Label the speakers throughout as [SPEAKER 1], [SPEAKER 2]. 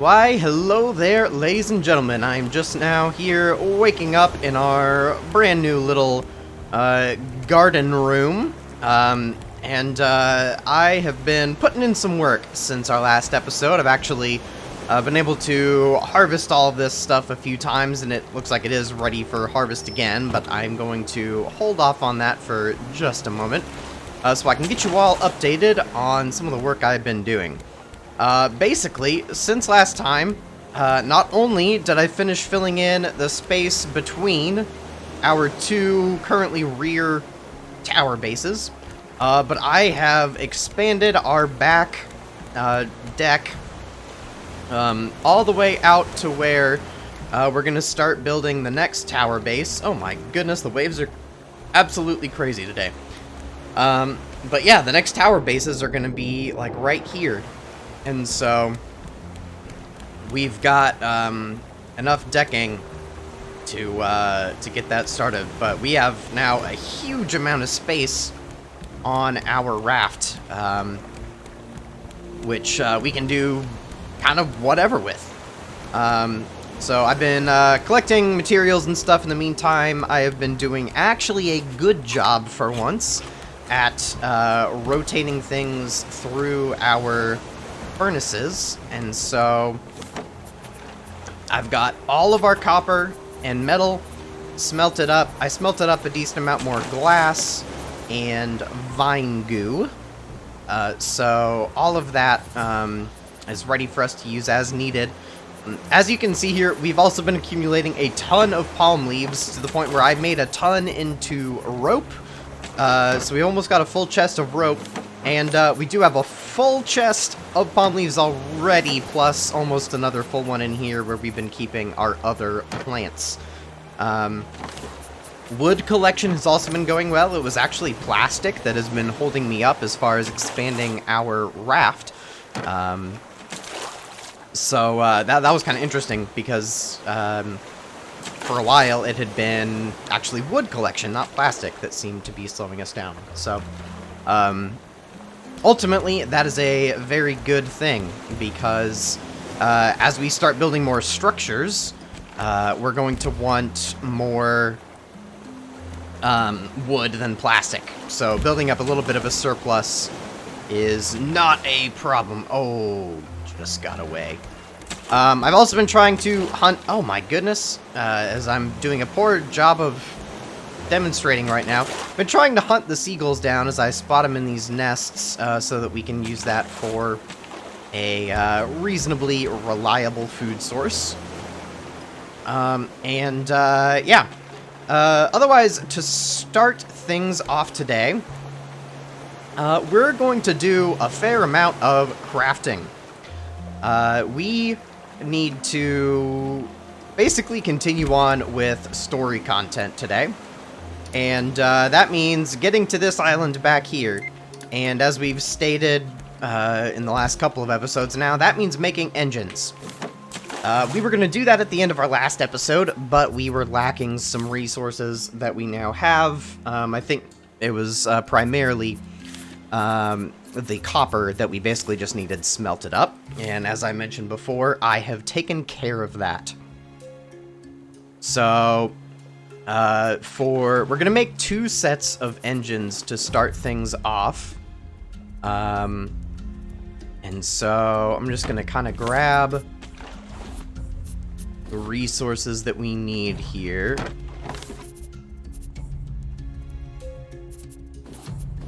[SPEAKER 1] Why, hello there, ladies and gentlemen. I'm just now here waking up in our brand new little garden room. I have been putting in some work since our last episode. I've actually been able to harvest all of this stuff a few times, and it looks like it is ready for harvest again, but I'm going to hold off on that for just a moment so I can get you all updated on some of the work I've been doing. Basically, since last time, not only did I finish filling in the space between our two currently rear tower bases, but I have expanded our back deck all the way out to where we're going to start building the next tower base. Oh my goodness, the waves are absolutely crazy today. But yeah, the next tower bases are going to be like right here. And so we've got enough decking to get that started, but we have now a huge amount of space on our raft, which we can do kind of whatever with. So I've been collecting materials and stuff in the meantime. I have been doing actually a good job for once at rotating things through our furnaces, and so I've got all of our copper and metal smelted up. I smelted up a decent amount more glass and vine goo, so all of that is ready for us to use as needed. As you can see here, we've also been accumulating a ton of palm leaves to the point where I made a ton into rope, so we almost got a full chest of rope. And we do have a full chest of palm leaves already, plus almost another full one in here where we've been keeping our other plants. Wood collection has also been going well. It was actually plastic that has been holding me up as far as expanding our raft. So that was kind of interesting because for a while it had been actually wood collection, not plastic, that seemed to be slowing us down. So ultimately, that is a very good thing, because as we start building more structures, we're going to want more wood than plastic. So building up a little bit of a surplus is not a problem. Oh, just got away. I've also been trying to hunt... Oh my goodness, as I'm doing a poor job of demonstrating right now. I've been trying to hunt the seagulls down as I spot them in these nests, so that we can use that for a reasonably reliable food source. Yeah. Otherwise, to start things off today, we're going to do a fair amount of crafting. We need to basically continue on with story content today. And that means getting to this island back here. And as we've stated in the last couple of episodes now, that means making engines. We were going to do that at the end of our last episode, but we were lacking some resources that we now have. I think it was primarily the copper that we basically just needed smelted up. And as I mentioned before, I have taken care of that. So... we're gonna make 2 sets of engines to start things off. And so I'm just gonna kind of grab the resources that we need here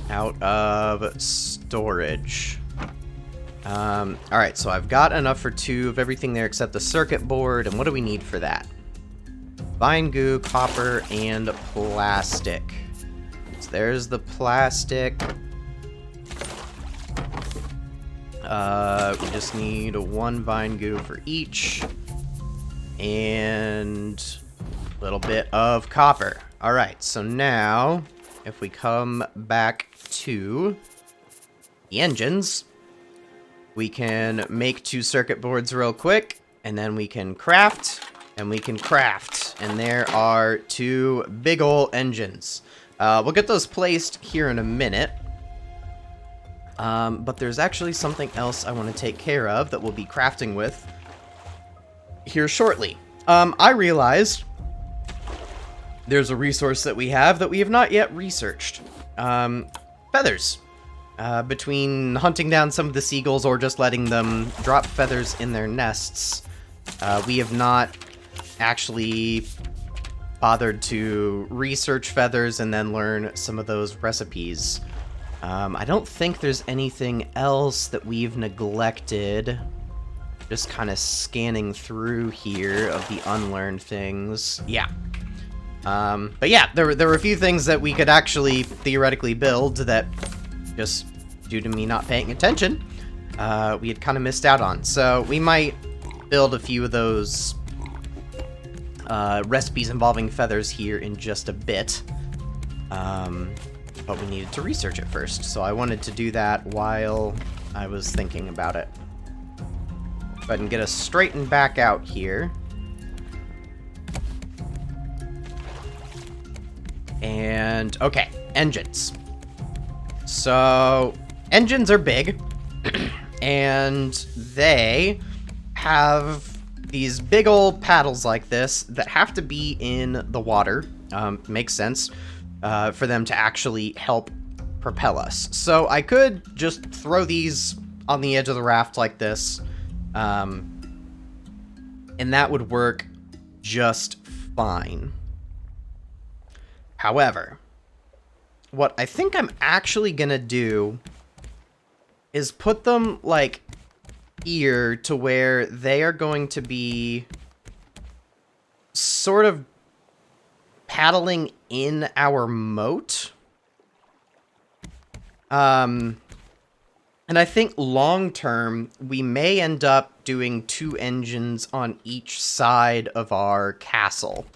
[SPEAKER 1] out of storage. Alright, so I've got enough for 2 of everything there except the circuit board, and what do we need for that? Vine goo, copper, and plastic. So there's the plastic. We just need 1 vine goo for each. And a little bit of copper. Alright, so now, if we come back to the engines, we can make 2 circuit boards real quick, and then we can craft. And we can craft, and there are 2 big ol' engines. We'll get those placed here in a minute. But there's actually something else I want to take care of that we'll be crafting with here shortly. I realized there's a resource that we have not yet researched. Feathers. Between hunting down some of the seagulls or just letting them drop feathers in their nests, we have not actually bothered to research feathers and then learn some of those recipes. I don't think there's anything else that we've neglected. Just kind of scanning through here of the unlearned things. Yeah. But yeah, there were a few things that we could actually theoretically build that, just due to me not paying attention, we had kind of missed out on. So we might build a few of those recipes involving feathers here in just a bit. But we needed to research it first, so I wanted to do that while I was thinking about it. Go ahead and get us straightened back out here. And, okay, engines. So, engines are big, and they have these big old paddles like this that have to be in the water. Makes sense for them to actually help propel us. So I could just throw these on the edge of the raft like this, and that would work just fine. However, what I think I'm actually gonna do is put them, like, here to where they are going to be sort of paddling in our moat. And I think long-term, we may end up doing 2 engines on each side of our castle.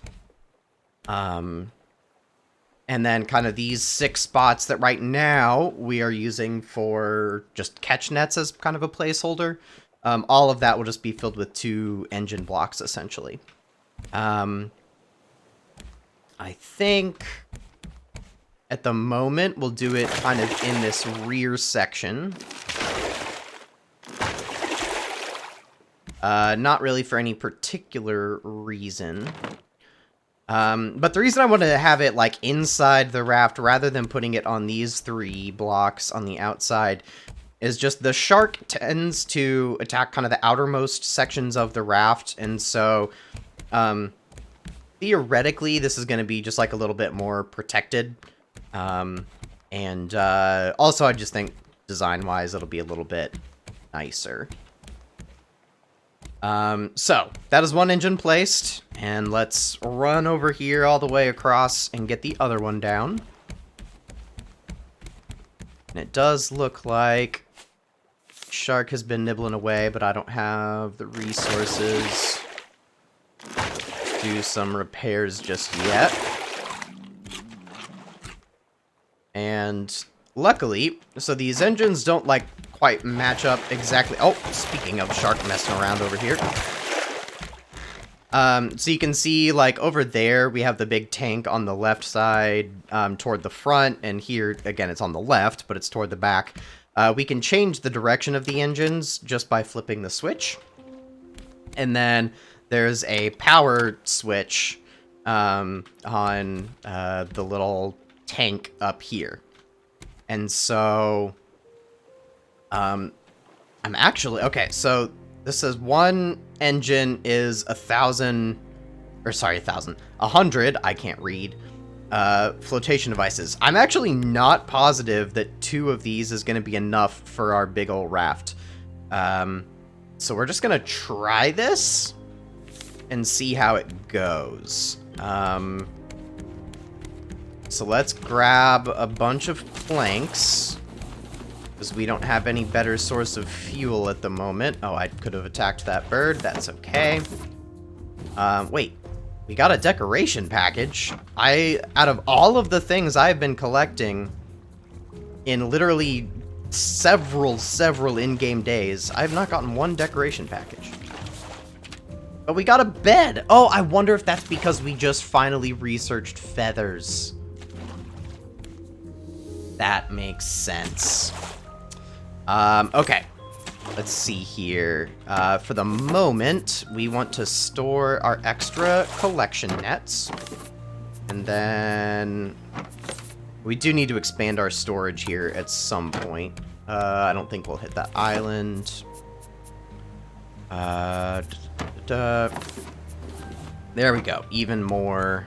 [SPEAKER 1] And then kind of these 6 spots that right now we are using for just catch nets as kind of a placeholder. All of that will just be filled with 2 engine blocks, essentially. I think at the moment we'll do it kind of in this rear section. Not really for any particular reason. But the reason I wanted to have it, like, inside the raft rather than putting it on these 3 blocks on the outside is just the shark tends to attack kind of the outermost sections of the raft, and so, theoretically, this is going to be just, like, a little bit more protected. Also, I just think design-wise, it'll be a little bit nicer. So, that is 1 engine placed, and let's run over here all the way across and get the other one down. And it does look like shark has been nibbling away, but I don't have the resources to do some repairs just yet. And luckily, so these engines don't, like, quite match up exactly. Oh, speaking of shark messing around over here. So you can see, like, over there, we have the big tank on the left side, toward the front, and here, again, it's on the left, but it's toward the back. We can change the direction of the engines just by flipping the switch. And then there's a power switch, on, the little tank up here. And so, I'm actually, okay, so this says 1 engine is 100, I can't read, flotation devices. I'm actually not positive that 2 of these is going to be enough for our big old raft. So we're just going to try this and see how it goes. So let's grab a bunch of planks, because we don't have any better source of fuel at the moment. Oh, I could have attacked that bird. That's okay. Wait. We got a decoration package. Out of all of the things I've been collecting in literally several in-game days, I have not gotten 1 decoration package. But we got a bed. Oh, I wonder if that's because we just finally researched feathers. That makes sense. Okay. let's see here. For the moment, we want to store our extra collection nets. And then we do need to expand our storage here at some point. I don't think we'll hit that island. There we go. Even more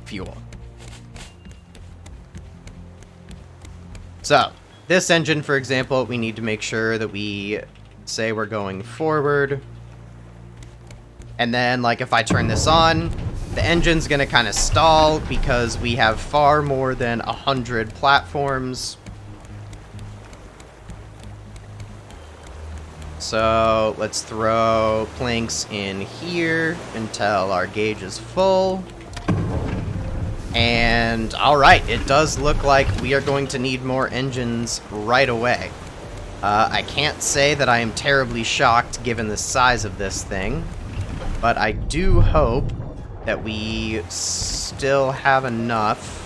[SPEAKER 1] fuel. So, this engine, for example, we need to make sure that we say we're going forward. And then, like, if I turn this on, the engine's gonna kind of stall because we have far more than 100 platforms. So, let's throw planks in here until our gauge is full. And, alright, it does look like we are going to need more engines right away. I can't say that I am terribly shocked given the size of this thing, but I do hope that we still have enough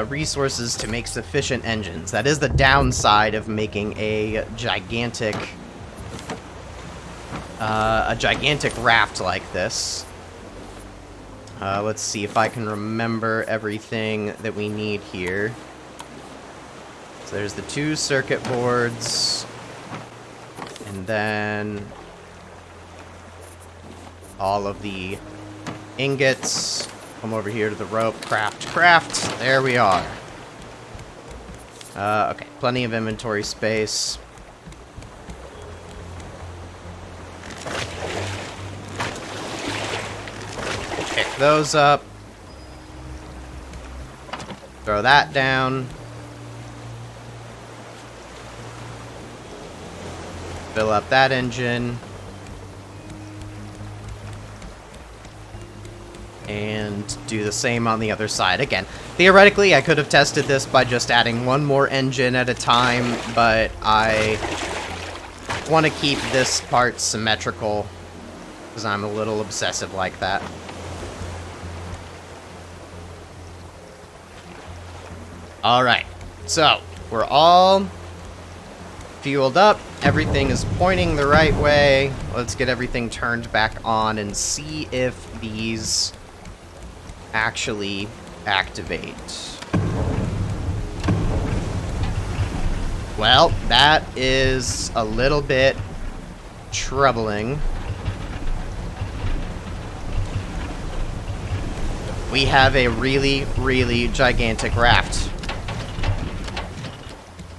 [SPEAKER 1] resources to make sufficient engines. That is the downside of making a gigantic raft like this. Let's see if I can remember everything that we need here. So there's the 2 circuit boards, and then all of the ingots. Come over here to the rope. Craft. There we are. Okay, plenty of inventory space. Pick those up. Throw that down. Fill up that engine. And do the same on the other side. Again, theoretically, I could have tested this by just adding one more engine at a time, but I want to keep this part symmetrical because I'm a little obsessive like that. Alright, so we're all fueled up. Everything is pointing the right way. Let's get everything turned back on and see if these actually activate. Well, that is a little bit troubling. We have a really, really gigantic raft.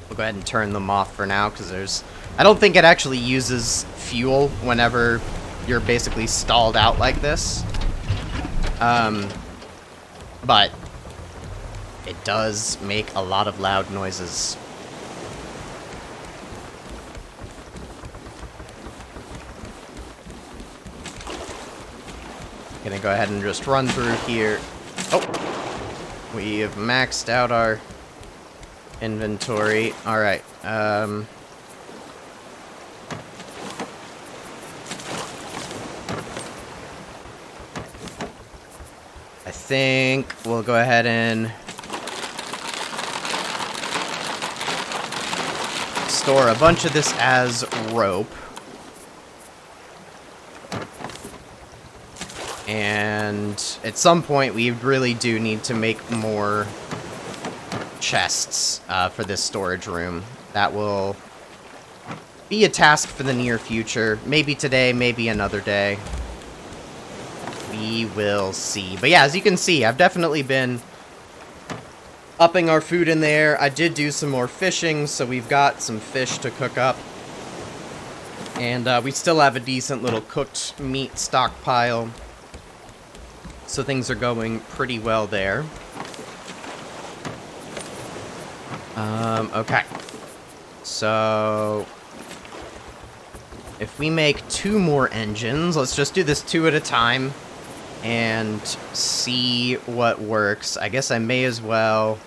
[SPEAKER 1] We'll go ahead and turn them off for now, because I don't think it actually uses fuel whenever you're basically stalled out like this. But it does make a lot of loud noises. Gonna go ahead and just run through here. Oh! We have maxed out our inventory. Alright, I think we'll go ahead and store a bunch of this as rope. And at some point, we really do need to make more chests for this storage room. That will be a task for the near future. Maybe today, maybe another day. We will see. But yeah, as you can see, I've definitely been upping our food in there. I did do some more fishing, so we've got some fish to cook up. And we still have a decent little cooked meat stockpile. So things are going pretty well there. Okay. So if we make 2 more engines, let's just do this 2 at a time and see what works. I guess I may as well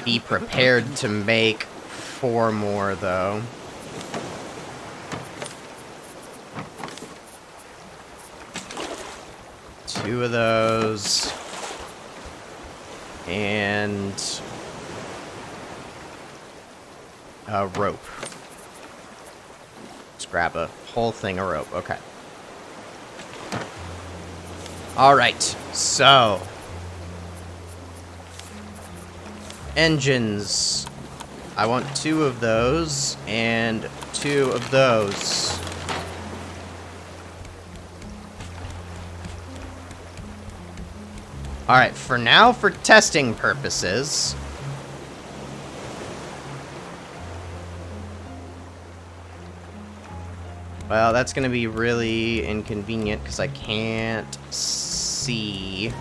[SPEAKER 1] be prepared to make 4 more, though. Two of those. And rope. Let's grab a whole thing of rope. Okay. Alright, so... engines. I want 2 of those, and 2 of those. Alright, for now, for testing purposes... well, that's going to be really inconvenient, because I can't see...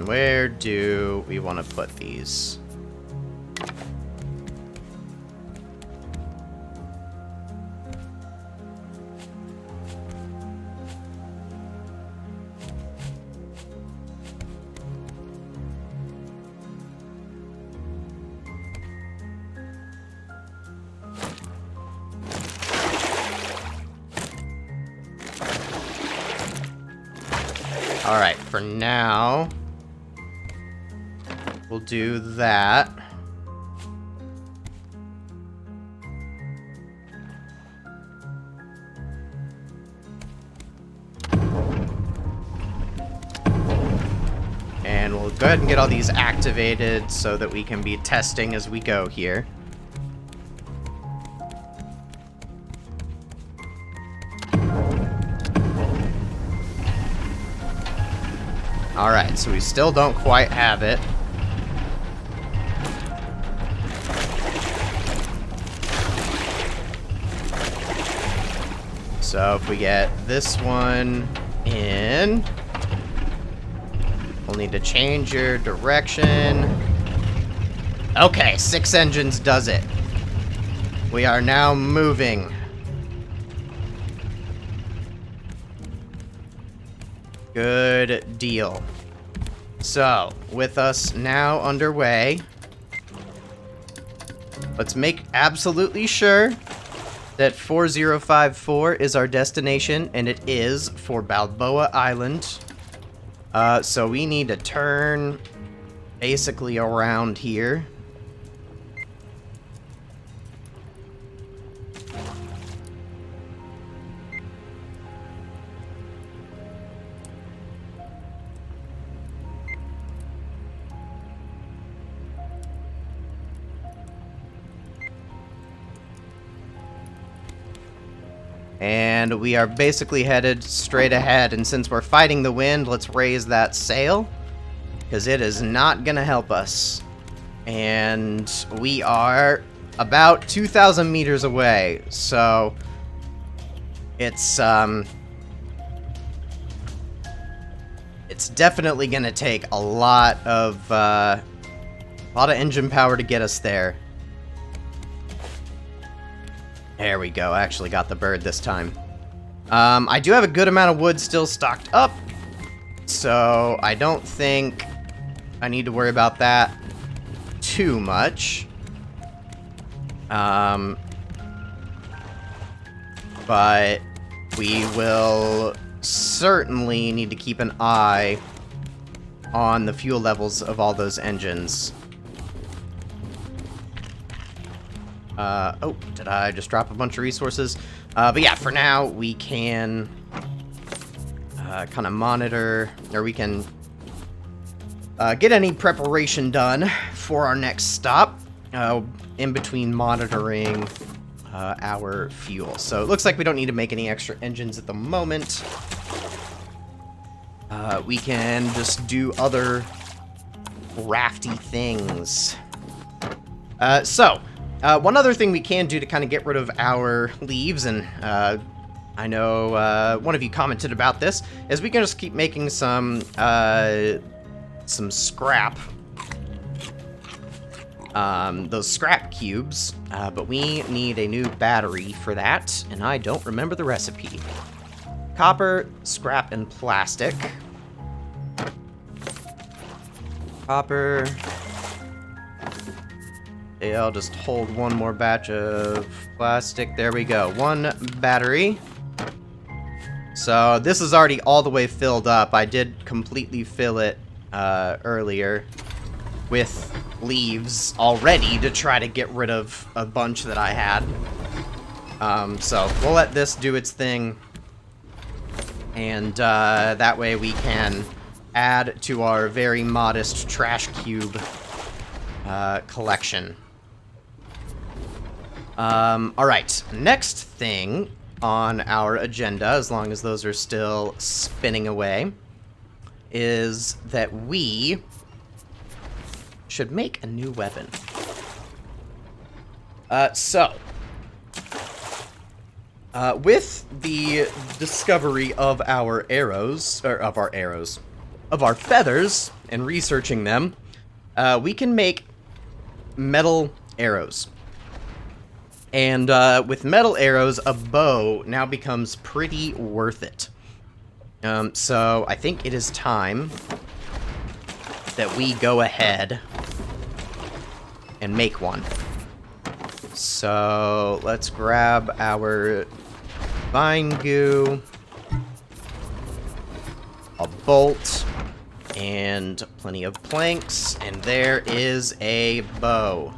[SPEAKER 1] where do we want to put these? Alright, for now, we'll do that. And we'll go ahead and get all these activated so that we can be testing as we go here. Alright, so we still don't quite have it. So if we get this one in, we'll need to change your direction. Okay, 6 engines does it. We are now moving. Good deal. So, with us now underway, let's make absolutely sure that 4054 is our destination, and it is for Balboa Island. So we need to turn basically around here. And we are basically headed straight ahead, and since we're fighting the wind, let's raise that sail, because it is not gonna help us. And we are about 2,000 meters away, so it's definitely gonna take a lot of engine power to get us there. There we go. I actually got the bird this time. I do have a good amount of wood still stocked up, so I don't think I need to worry about that too much. But we will certainly need to keep an eye on the fuel levels of all those engines. Oh, did I just drop a bunch of resources? But yeah, for now, we can kind of monitor, or we can get any preparation done for our next stop in between monitoring our fuel. So it looks like we don't need to make any extra engines at the moment. We can just do other rafty things. One other thing we can do to kind of get rid of our leaves, and I know one of you commented about this, is we can just keep making some scrap. Those scrap cubes, but we need a new battery for that, and I don't remember the recipe. Copper, scrap, and plastic. Copper, Yeah, I'll just hold one more batch of plastic. There we go. One battery. So this is already all the way filled up. I did completely fill it earlier with leaves already to try to get rid of a bunch that I had. So we'll let this do its thing. And that way we can add to our very modest trash cube collection. Alright, next thing on our agenda, as long as those are still spinning away, is that we should make a new weapon. With the discovery of our feathers, and researching them, we can make metal arrows. And with metal arrows, a bow now becomes pretty worth it. So I think it is time that we go ahead and make one. So let's grab our vine goo, a bolt, and plenty of planks, and there is a bow.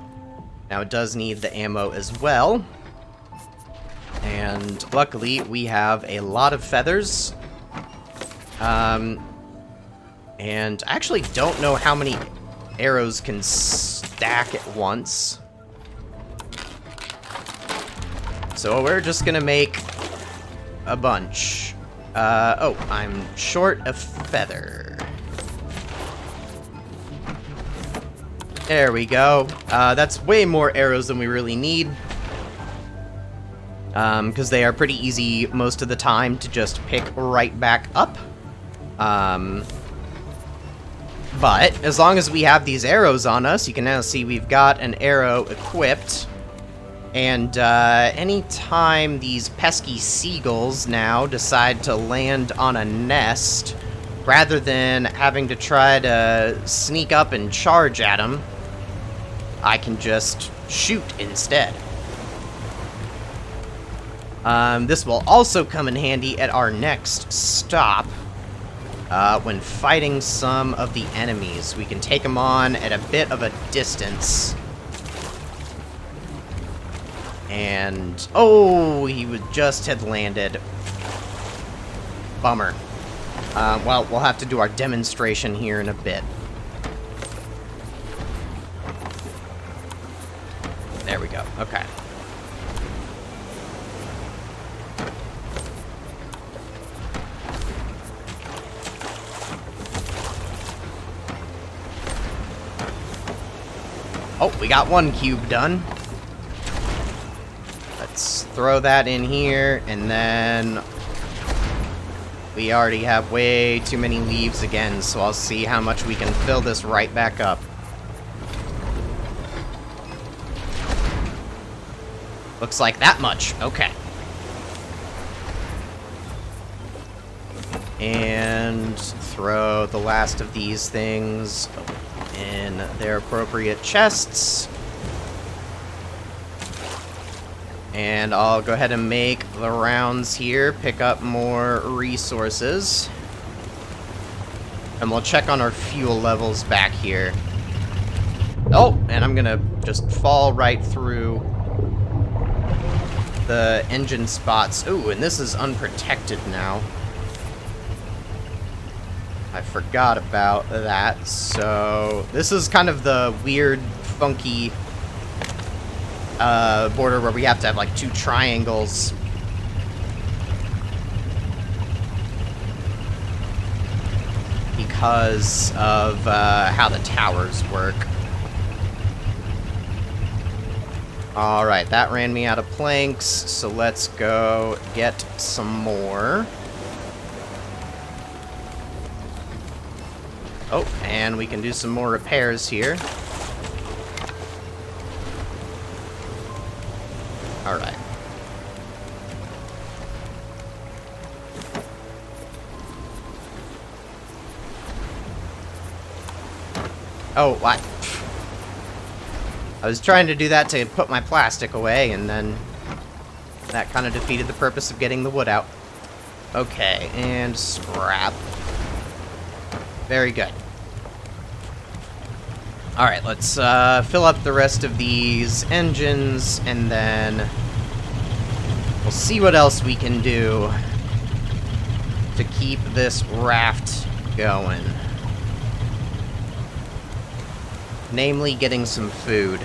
[SPEAKER 1] Now it does need the ammo as well, and luckily we have a lot of feathers, and I actually don't know how many arrows can stack at once, so we're just gonna make a bunch. Oh, I'm short of feather. There we go. That's way more arrows than we really need. Because they are pretty easy most of the time to just pick right back up. But as long as we have these arrows on us, you can now see we've got an arrow equipped. And anytime these pesky seagulls now decide to land on a nest, rather than having to try to sneak up and charge at them, I can just shoot instead. This will also come in handy at our next stop, when fighting some of the enemies. We can take them on at a bit of a distance. And, oh, he would just had landed. Bummer. Well, we'll have to do our demonstration here in a bit. There we go. Okay. Oh, we got one cube done. Let's throw that in here, and then we already have way too many leaves again, so I'll see how much we can fill this right back up. Looks like that much. Okay. And throw the last of these things in their appropriate chests. And I'll go ahead and make the rounds here, pick up more resources. And we'll check on our fuel levels back here. Oh, and I'm gonna just fall right through the engine spots. Ooh, and this is unprotected now. I forgot about that. So this is kind of the weird, funky border where we have to have like two triangles. Because of how the towers work. Alright, that ran me out of planks, so let's go get some more. Oh, and we can do some more repairs here. Alright. Oh, what? I was trying to do that to put my plastic away, and then that kind of defeated the purpose of getting the wood out. Okay, and scrap. Very good. Alright, let's fill up the rest of these engines, and then we'll see what else we can do to keep this raft going. Namely, getting some food.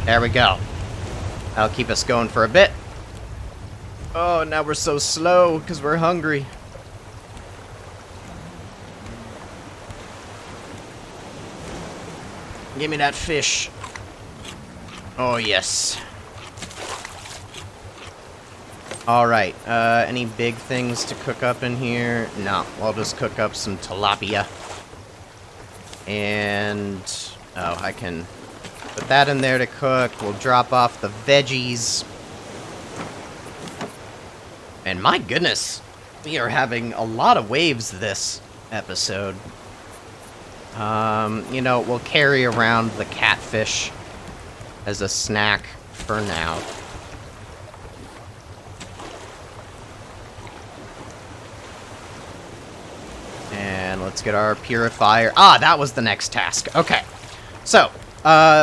[SPEAKER 1] There we go. That'll keep us going for a bit. Oh, now we're so slow because we're hungry. Give me that fish. Oh, yes. Alright, any big things to cook up in here? No, I'll just cook up some tilapia. And... oh, I can put that in there to cook. We'll drop off the veggies. And my goodness, we are having a lot of waves this episode. You know, we'll carry around the catfish as a snack for now. And let's get our purifier. Ah, that was the next task. Okay. So,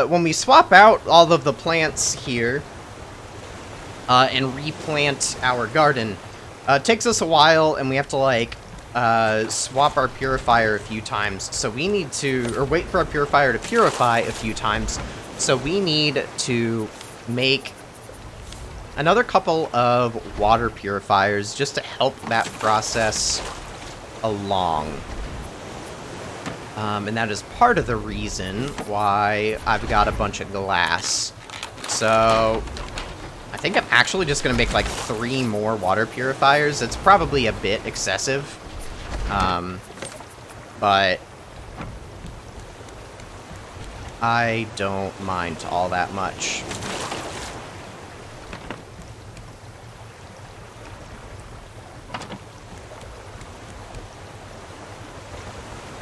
[SPEAKER 1] when we swap out all of the plants here, and replant our garden, it takes us a while, and we have to, like, swap our purifier a few times. So we need to, or wait for our purifier to purify a few times. So we need to make another couple of water purifiers just to help that process along. And that is part of the reason why I've got a bunch of glass. So I think I'm actually just going to make like 3 more water purifiers. It's probably a bit excessive. But I don't mind all that much.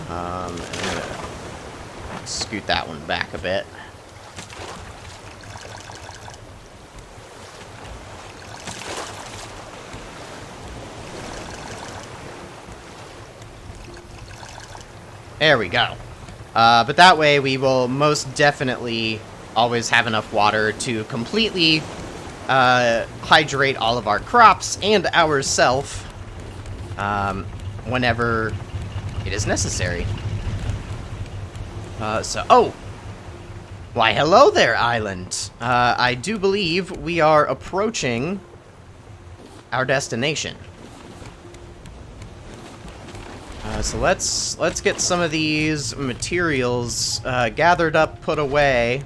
[SPEAKER 1] I'm gonna scoot that one back a bit. There we go. But that way we will most definitely always have enough water to completely hydrate all of our crops and ourselves whenever it is necessary. Oh! Why, hello there, island. I do believe we are approaching our destination. So let's get some of these materials gathered up, put away,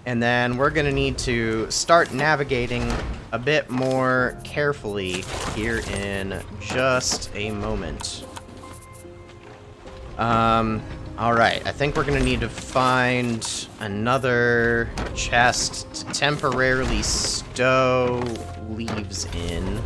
[SPEAKER 1] and then we're gonna need to start navigating a bit more carefully here in just a moment. Alright, I think we're gonna need to find another chest to temporarily stow leaves in.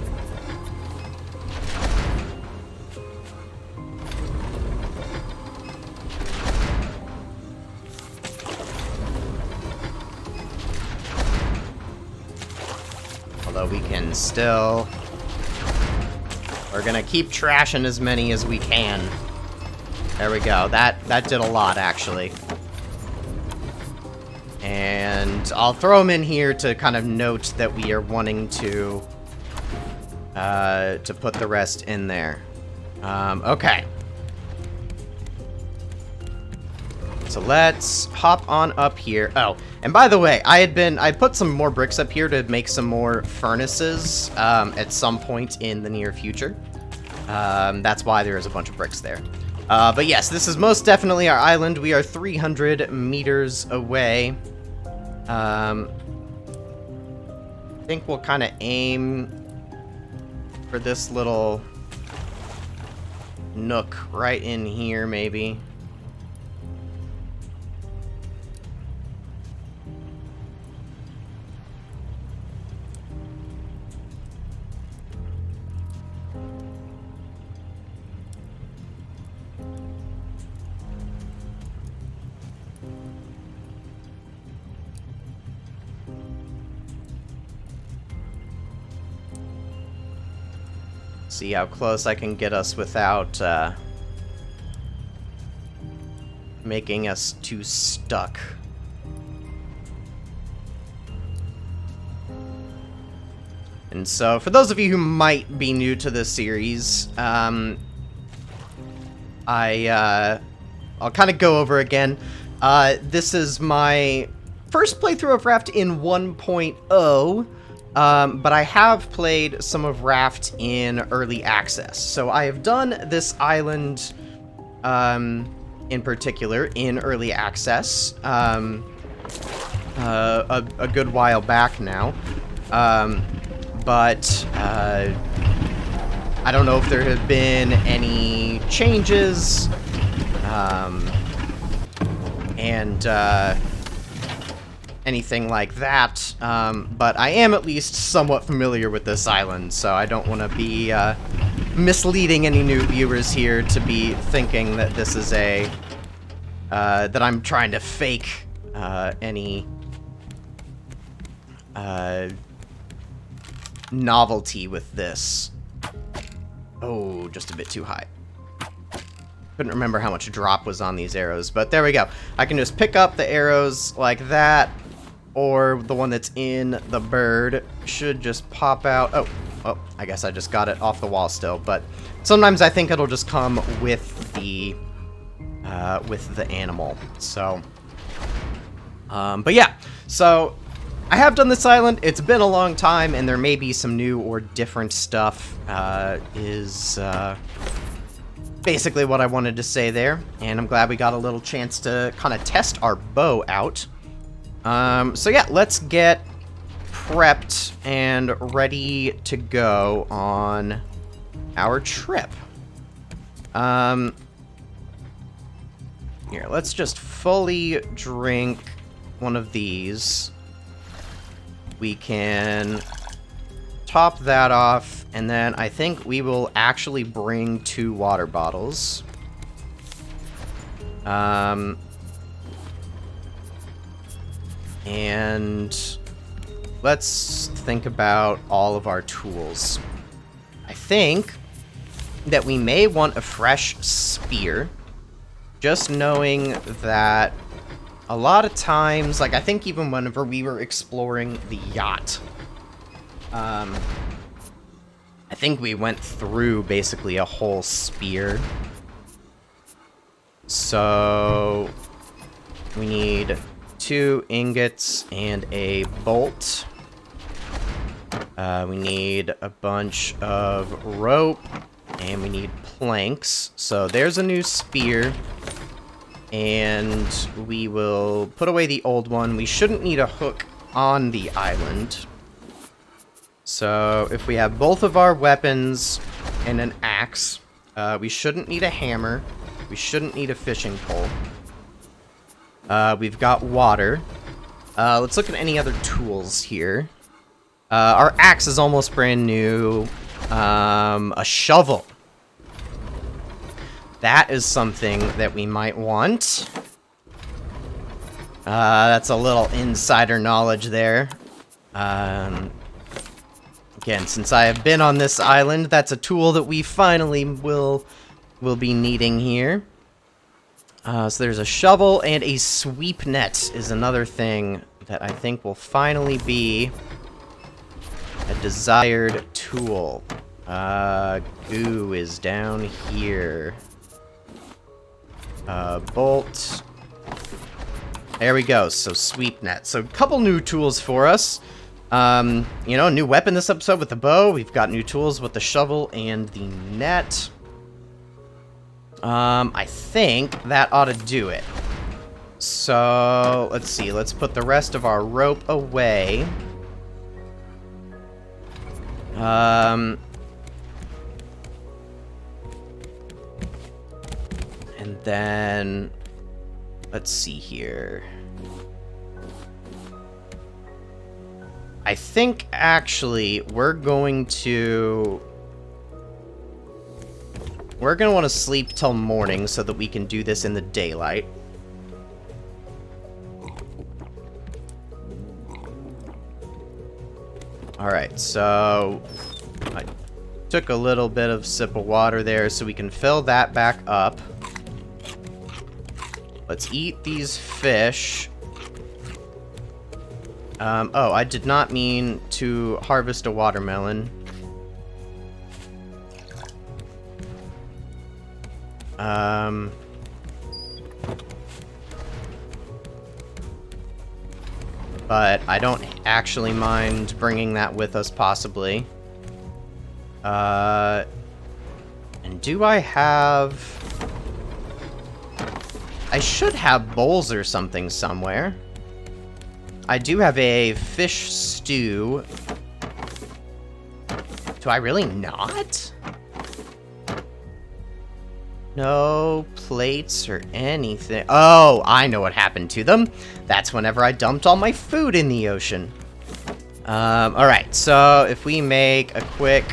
[SPEAKER 1] Although we can still... we're gonna keep trashing as many as we can. There we go. That did a lot, actually. And I'll throw them in here to kind of note that we are wanting to put the rest in there. Okay. So let's hop on up here. Oh, and by the way, I put some more bricks up here to make some more furnaces at some point in the near future. That's why there is a bunch of bricks there. But yes, this is most definitely our island. We are 300 meters away. I think we'll kind of aim for this little nook right in here, maybe. See how close I can get us without making us too stuck. And so, for those of you who might be new to this series, I'll kind of go over again. This is my first playthrough of Raft in 1.0, but I have played some of Raft in early access. So I have done this island, in particular, in early access, a good while back now. But I don't know if there have been any changes, and anything like that, but I am at least somewhat familiar with this island, so I don't want to be misleading any new viewers here to be thinking that this is that I'm trying to fake any novelty with this. Oh, just a bit too high. Couldn't remember how much drop was on these arrows, but there we go. I can just pick up the arrows like that, or the one that's in the bird should just pop out. Oh, I guess I just got it off the wall still, but sometimes I think it'll just come with the animal. So, but yeah, so I have done this island. It's been a long time, and there may be some new or different stuff, is basically what I wanted to say there. And I'm glad we got a little chance to kind of test our bow out. So yeah, let's get prepped and ready to go on our trip. Here, let's just fully drink one of these. We can top that off, and then I think we will actually bring 2 water bottles. And let's think about all of our tools. I think that we may want a fresh spear, just knowing that a lot of times, like I think even whenever we were exploring the yacht, I think we went through basically a whole spear. So we need 2 ingots and a bolt. We need a bunch of rope, and we need planks. So there's a new spear. And we will put away the old one. We shouldn't need a hook on the island. So if we have both of our weapons and an axe, we shouldn't need a hammer. We shouldn't need a fishing pole. We've got water. Let's look at any other tools here. Our axe is almost brand new. A shovel. That is something that we might want. That's a little insider knowledge there. Again, since I have been on this island, that's a tool that we finally will be needing here. So there's a shovel, and a sweep net is another thing that I think will finally be a desired tool. Goo is down here. Bolt. There we go. So sweep net. So a couple new tools for us. You know, new weapon this episode with the bow. We've got new tools with the shovel and the net. I think that ought to do it. So let's see. Let's put the rest of our rope away. And then, let's see here. I think, actually, we're going to want to sleep till morning so that we can do this in the daylight. Alright, so I Took a little bit of sip of water there, so we can fill that back up. Let's eat these fish. Oh, I did not mean to harvest a watermelon. But I don't actually mind bringing that with us, possibly. And do I have... I should have bowls or something somewhere. I do have a fish stew. Do I really not? No plates or anything. Oh, I know what happened to them. That's whenever I dumped all my food in the ocean. Alright, so if we make a quick...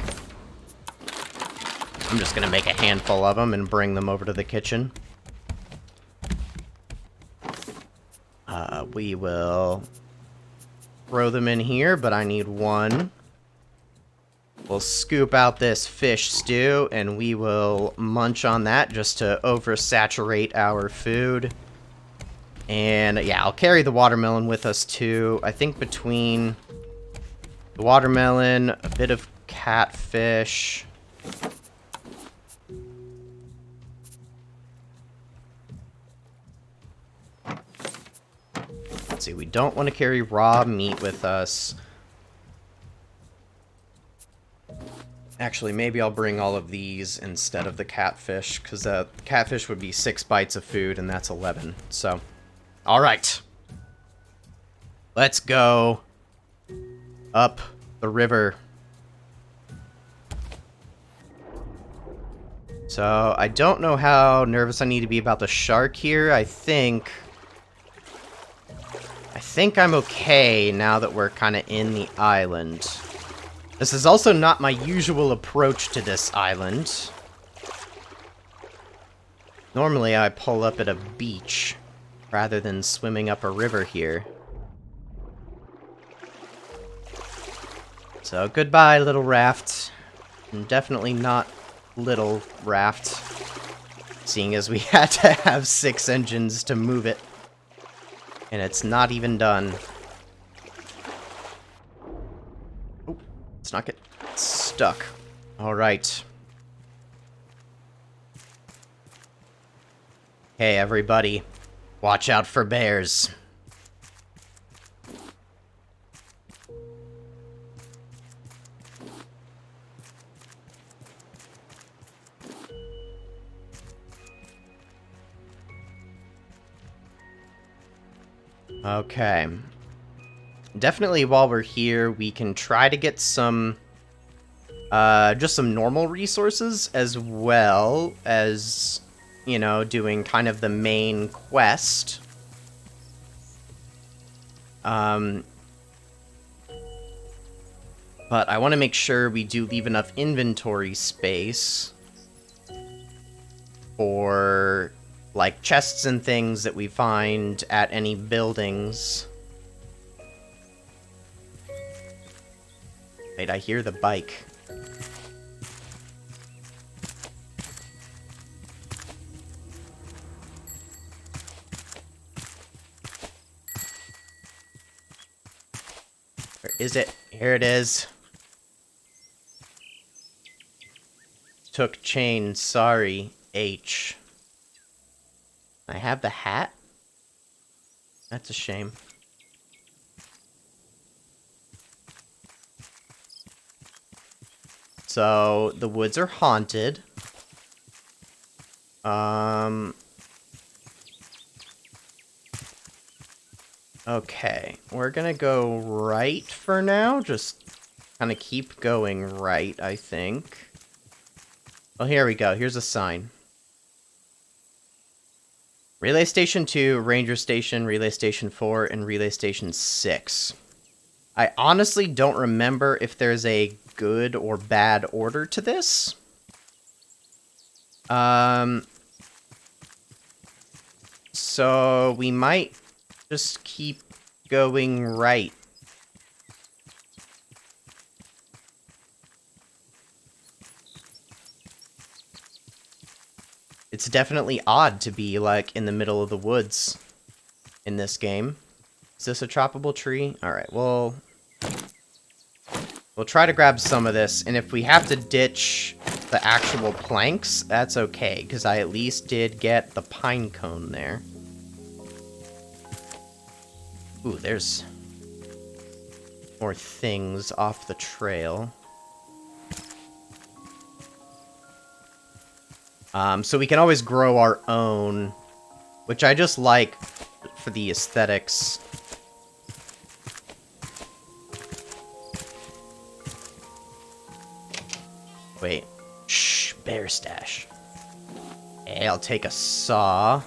[SPEAKER 1] I'm just gonna make a handful of them and bring them over to the kitchen. We will throw them in here, but I need one. We'll scoop out this fish stew, and we will munch on that just to oversaturate our food. And yeah, I'll carry the watermelon with us too. I think between the watermelon, a bit of catfish... Let's see, we don't want to carry raw meat with us. Actually, maybe I'll bring all of these instead of the catfish, because the catfish would be 6 bites of food, and that's 11. So, alright. Let's go up the river. So, I don't know how nervous I need to be about the shark here. I think I'm okay now that we're kind of in the island. This is also not my usual approach to this island. Normally I pull up at a beach rather than swimming up a river here. So goodbye, little raft. And definitely not little raft, seeing as we had to have 6 engines to move it. And it's not even done. Oh, let's not get stuck. Alright. Hey, everybody. Watch out for bears. Okay. Definitely while we're here, we can try to get some, just some normal resources, as well as, you know, doing kind of the main quest. But I want to make sure we do leave enough inventory space for... like chests and things that we find at any buildings. Wait, I hear the bike. Where is it? Here it is. Took chain, sorry, H. I have the hat? That's a shame. So, the woods are haunted. Okay, we're gonna go right for now. Just kind of keep going right, I think. Oh, here we go. Here's a sign. Relay Station 2, Ranger Station, Relay Station 4, and Relay Station 6. I honestly don't remember if there's a good or bad order to this. So we might just keep going right. It's definitely odd to be, like, in the middle of the woods in this game. Is this a choppable tree? Alright, well... We'll try to grab some of this, and if we have to ditch the actual planks, that's okay, because I at least did get the pine cone there. Ooh, there's more things off the trail. So we can always grow our own, which I just like for the aesthetics. Wait. Shh, bear stash. Okay, I'll take a saw.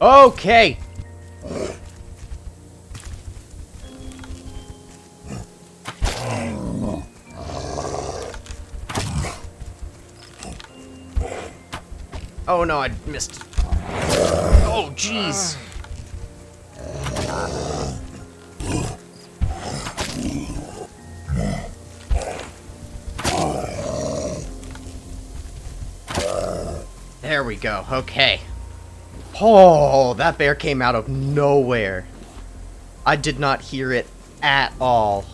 [SPEAKER 1] Okay! Oh no, I missed. Oh, jeez. There we go. Okay. Oh, that bear came out of nowhere. I did not hear it at all.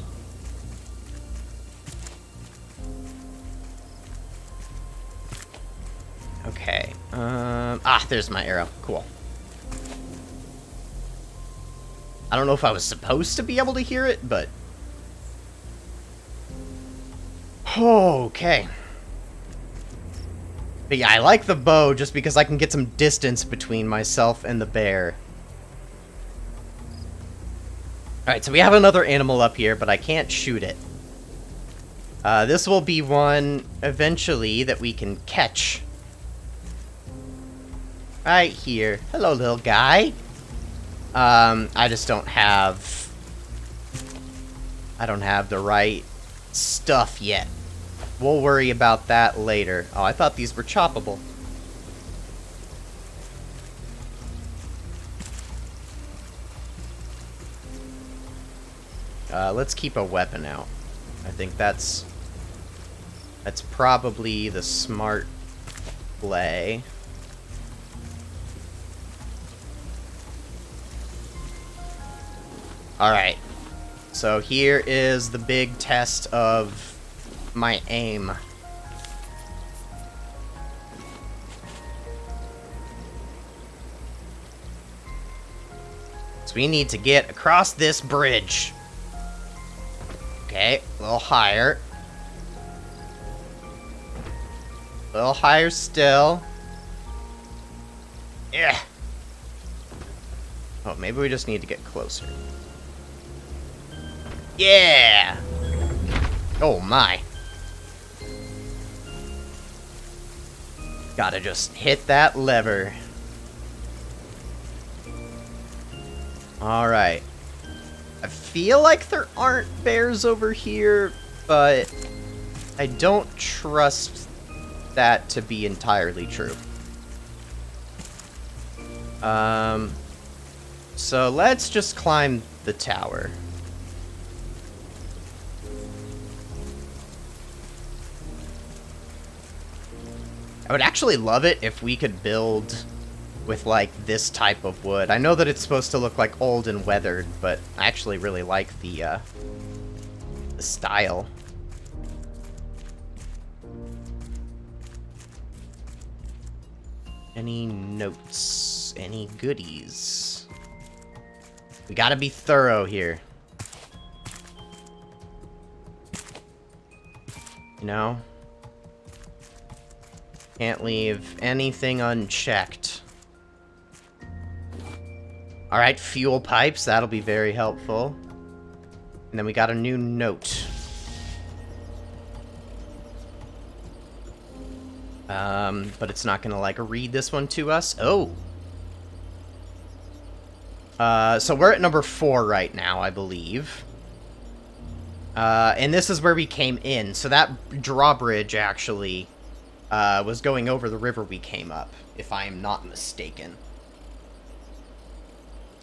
[SPEAKER 1] Okay. There's my arrow. Cool. I don't know if I was supposed to be able to hear it, but... Okay. But yeah, I like the bow just because I can get some distance between myself and the bear. Alright, so we have another animal up here, but I can't shoot it. This will be one, eventually, that we can catch. Right here. Hello, little guy. I just don't have... I don't have the right stuff yet. We'll worry about that later. Oh, I thought these were choppable. Let's keep a weapon out. I think that's probably the smart play. Alright. So here is the big test of my aim. So we need to get across this bridge. Okay, a little higher. A little higher still. Yeah. Oh, maybe we just need to get closer. Yeah! Oh my. Gotta just hit that lever. Alright. I feel like there aren't bears over here, but I don't trust that to be entirely true. So let's just climb the tower. I would actually love it if we could build with, like, this type of wood. I know that it's supposed to look, like, old and weathered, but I actually really like the style. Any notes? Any goodies? We gotta be thorough here. You know? Can't leave anything unchecked. Alright, fuel pipes. That'll be very helpful. And then we got a new note. But it's not gonna, like, read this one to us. Oh! So we're at number 4 right now, I believe. And this is where we came in. So that drawbridge, actually... was going over the river we came up, if I am not mistaken.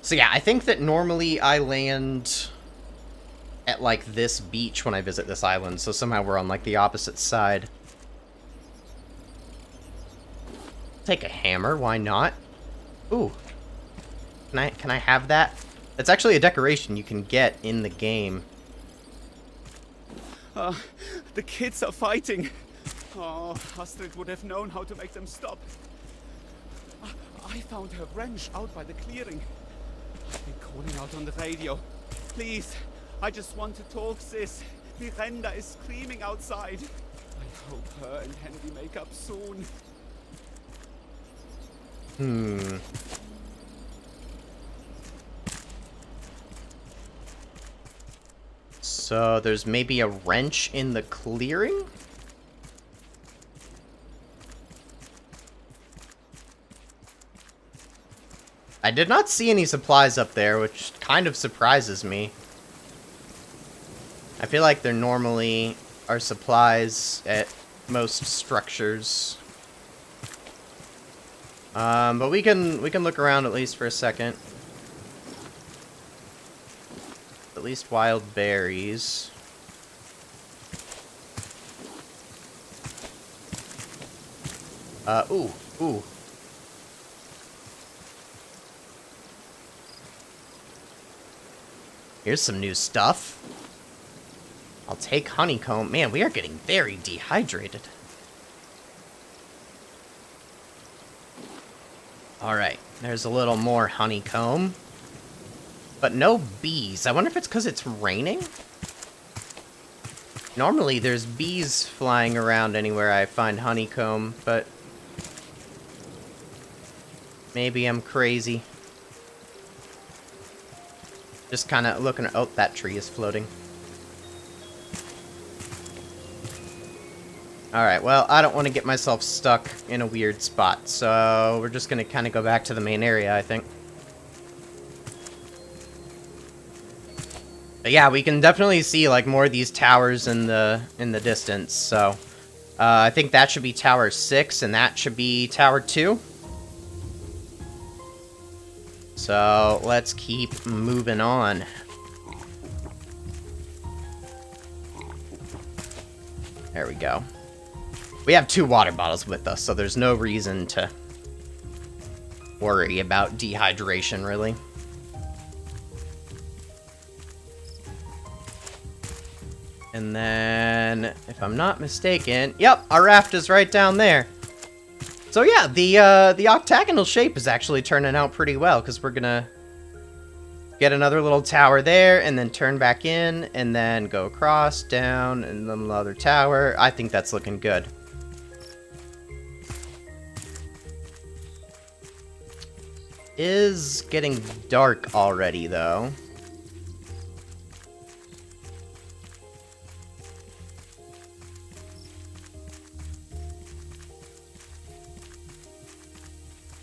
[SPEAKER 1] So yeah, I think that normally I land at, like, this beach when I visit this island, so somehow we're on, like, the opposite side. Take a hammer, why not? Ooh. Can I have that? It's actually a decoration you can get in the game.
[SPEAKER 2] The kids are fighting. Oh, Astrid would have known how to make them stop. I found her wrench out by the clearing. I've been calling out on the radio. Please, I just want to talk, sis. Miranda is screaming outside. I hope her and Henry make up soon.
[SPEAKER 1] So there's maybe a wrench in the clearing? I did not see any supplies up there, which kind of surprises me. I feel like there normally are supplies at most structures. But we can look around at least for a second. At least wild berries. Ooh. Here's some new stuff. I'll take honeycomb. Man, we are getting very dehydrated. Alright, there's a little more honeycomb. But no bees. I wonder if it's because it's raining? Normally there's bees flying around anywhere I find honeycomb, but maybe I'm crazy. Just kind of looking at... Oh, that tree is floating. Alright, well, I don't want to get myself stuck in a weird spot, so we're just going to kind of go back to the main area, I think. But yeah, we can definitely see, like, more of these towers in the distance, so... I think that should be Tower 6, and that should be Tower 2. So, let's keep moving on. There we go. We have 2 water bottles with us, so there's no reason to worry about dehydration, really. And then, if I'm not mistaken, yep, our raft is right down there. So yeah, the octagonal shape is actually turning out pretty well, because we're gonna get another little tower there, and then turn back in, and then go across, down, and then another tower. I think that's looking good. Is getting dark already, though.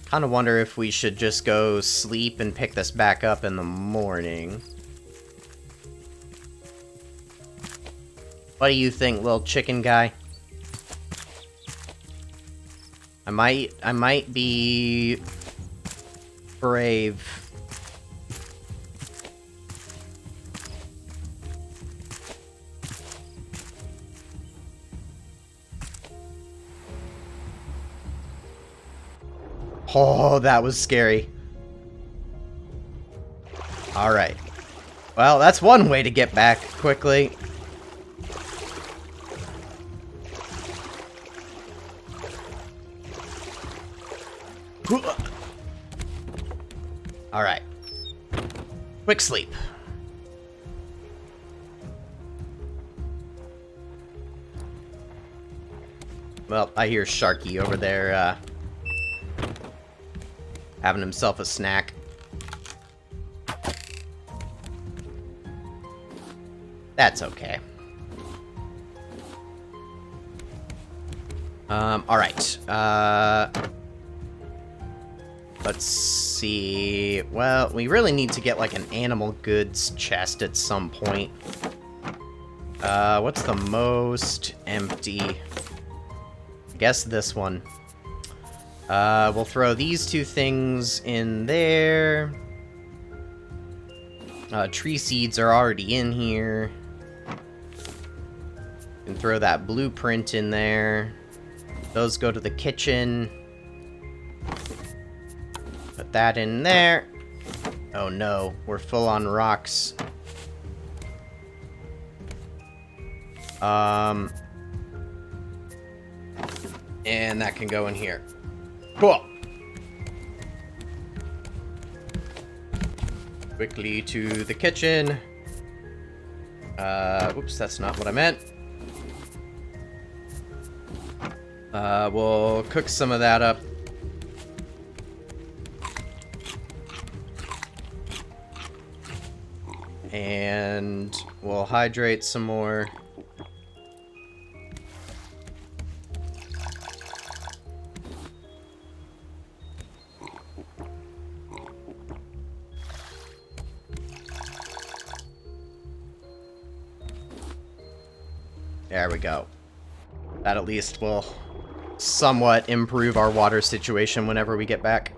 [SPEAKER 1] Kind of wonder if we should just go sleep and pick this back up in the morning. What do you think, little chicken guy? I might be brave. Oh, that was scary. Alright. Well, that's one way to get back quickly. Alright. Quick sleep. Well, I hear Sharky over there, having himself a snack. That's okay. Alright. Let's see. Well, we really need to get, like, an animal goods chest at some point. What's the most empty? I guess this one. We'll throw these 2 things in there. Tree seeds are already in here. Can throw that blueprint in there. Those go to the kitchen. Put that in there. Oh no, we're full on rocks. And that can go in here. Cool. Quickly to the kitchen. Whoops, that's not what I meant. We'll cook some of that up. And we'll hydrate some more. There we go. That at least will somewhat improve our water situation whenever we get back.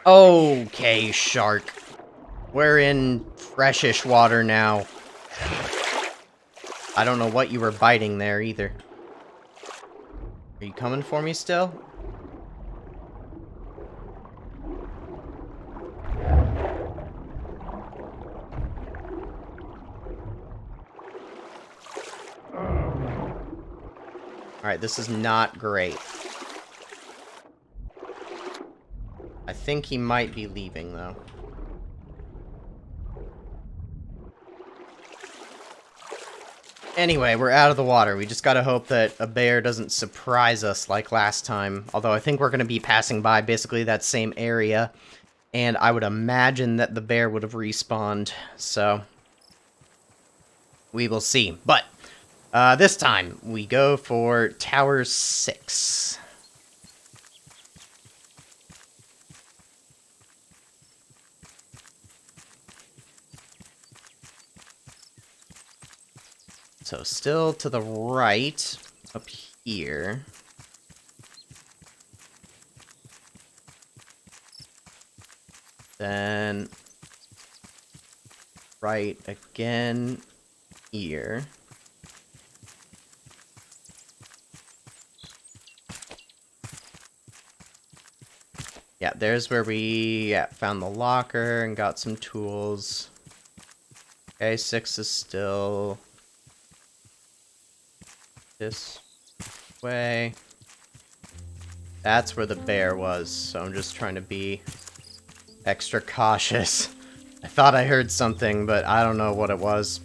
[SPEAKER 1] Okay, shark. We're in freshish water now. I don't know what you were biting there either. Are you coming for me still? Alright, this is not great. I think he might be leaving, though. Anyway, we're out of the water. We just gotta hope that a bear doesn't surprise us like last time. Although I think we're gonna be passing by basically that same area. And I would imagine that the bear would have respawned. So, we will see. But, this time, we go for Tower 6. So, still to the right, up here. Then, right again here. Yeah, there's where we found the locker and got some tools. Okay, 6 is still this way. That's where the bear was, so I'm just trying to be extra cautious. I thought I heard something, but I don't know what it was.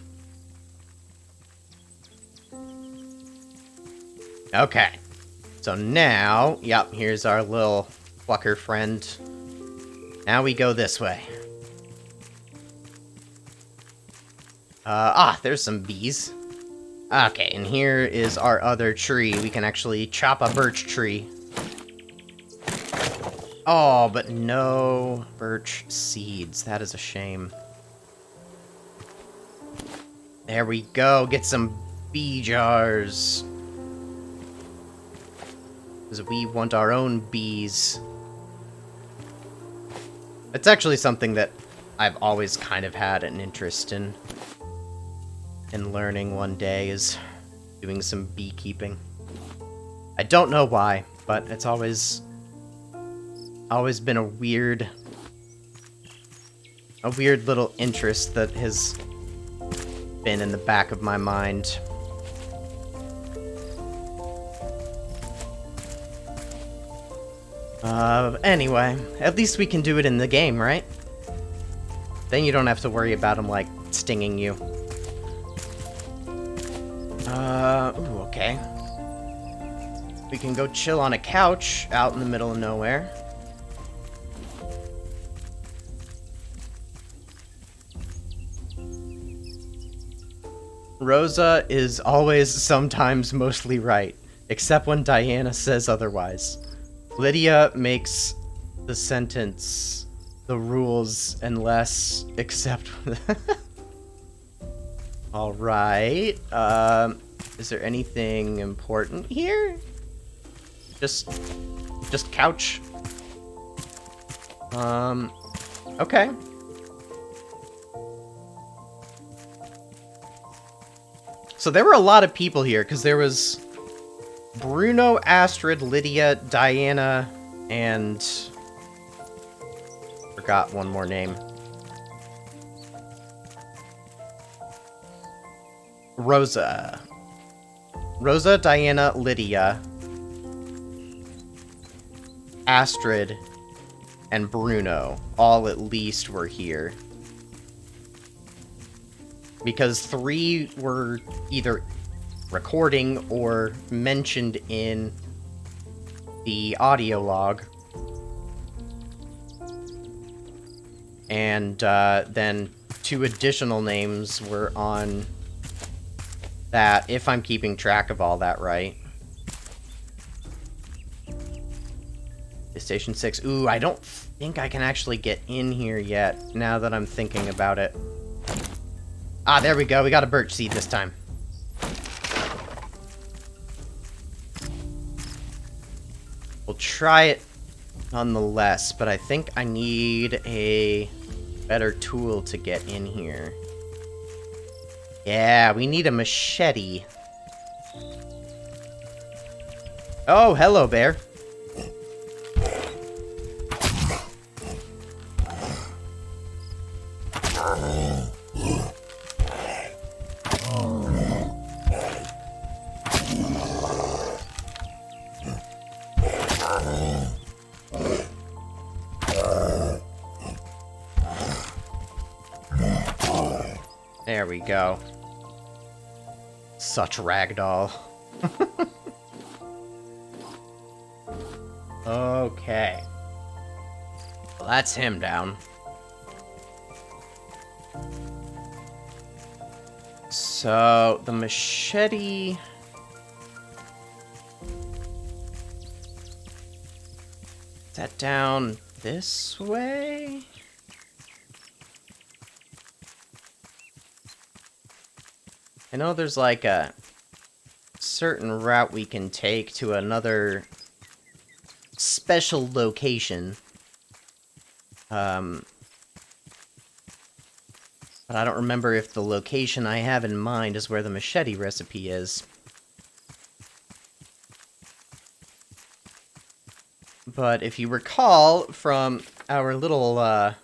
[SPEAKER 1] Okay. So now, yep, here's our little plucker friend. Now we go this way. There's some bees. Okay, and here is our other tree. We can actually chop a birch tree. Oh, but no birch seeds. That is a shame. There we go. Get some bee jars. Because we want our own bees. It's actually something that I've always kind of had an interest in learning one day, is doing some beekeeping. I don't know why, but it's always been a weird little interest that has been in the back of my mind. Anyway, at least we can do it in the game, right? Then you don't have to worry about them, like, stinging you. Ooh, okay. We can go chill on a couch out in the middle of nowhere. Rosa is always sometimes mostly right, except when Diana says otherwise. Lydia makes the sentence the rules unless except Alright. Is there anything important here? Just couch. Okay. So there were a lot of people here, because there was Bruno, Astrid, Lydia, Diana, and... forgot one more name. Rosa. Rosa, Diana, Lydia, Astrid, and Bruno all at least were here. Because 3 were either recording or mentioned in the audio log. And then 2 additional names were on that, if I'm keeping track of all that right. Station 6. Ooh, I don't think I can actually get in here yet, now that I'm thinking about it. Ah, there we go. We got a birch seed this time. We'll try it nonetheless, but I think I need a better tool to get in here. Yeah, we need a machete. Oh, hello, bear. There we go. Such ragdoll. Okay. Well, that's him down. So, the machete... Is that down this way? I know there's like a certain route we can take to another special location. But I don't remember if the location I have in mind is where the machete recipe is. But if you recall from our little, our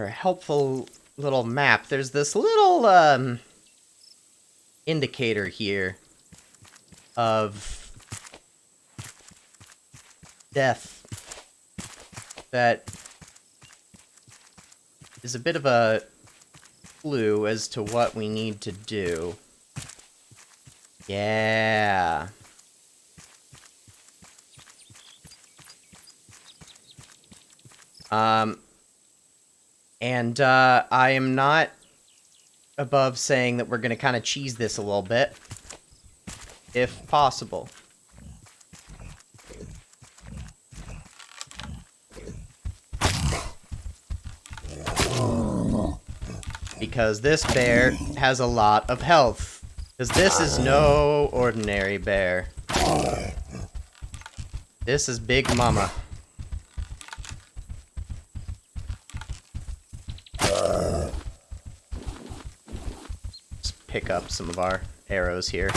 [SPEAKER 1] helpful little map, there's this little, indicator here of death that is a bit of a clue as to what we need to do. Yeah. And I am not above saying that we're gonna kind of cheese this a little bit, if possible. Because this bear has a lot of health. Because this is no ordinary bear. This is Big Mama. Just pick up some of our arrows here.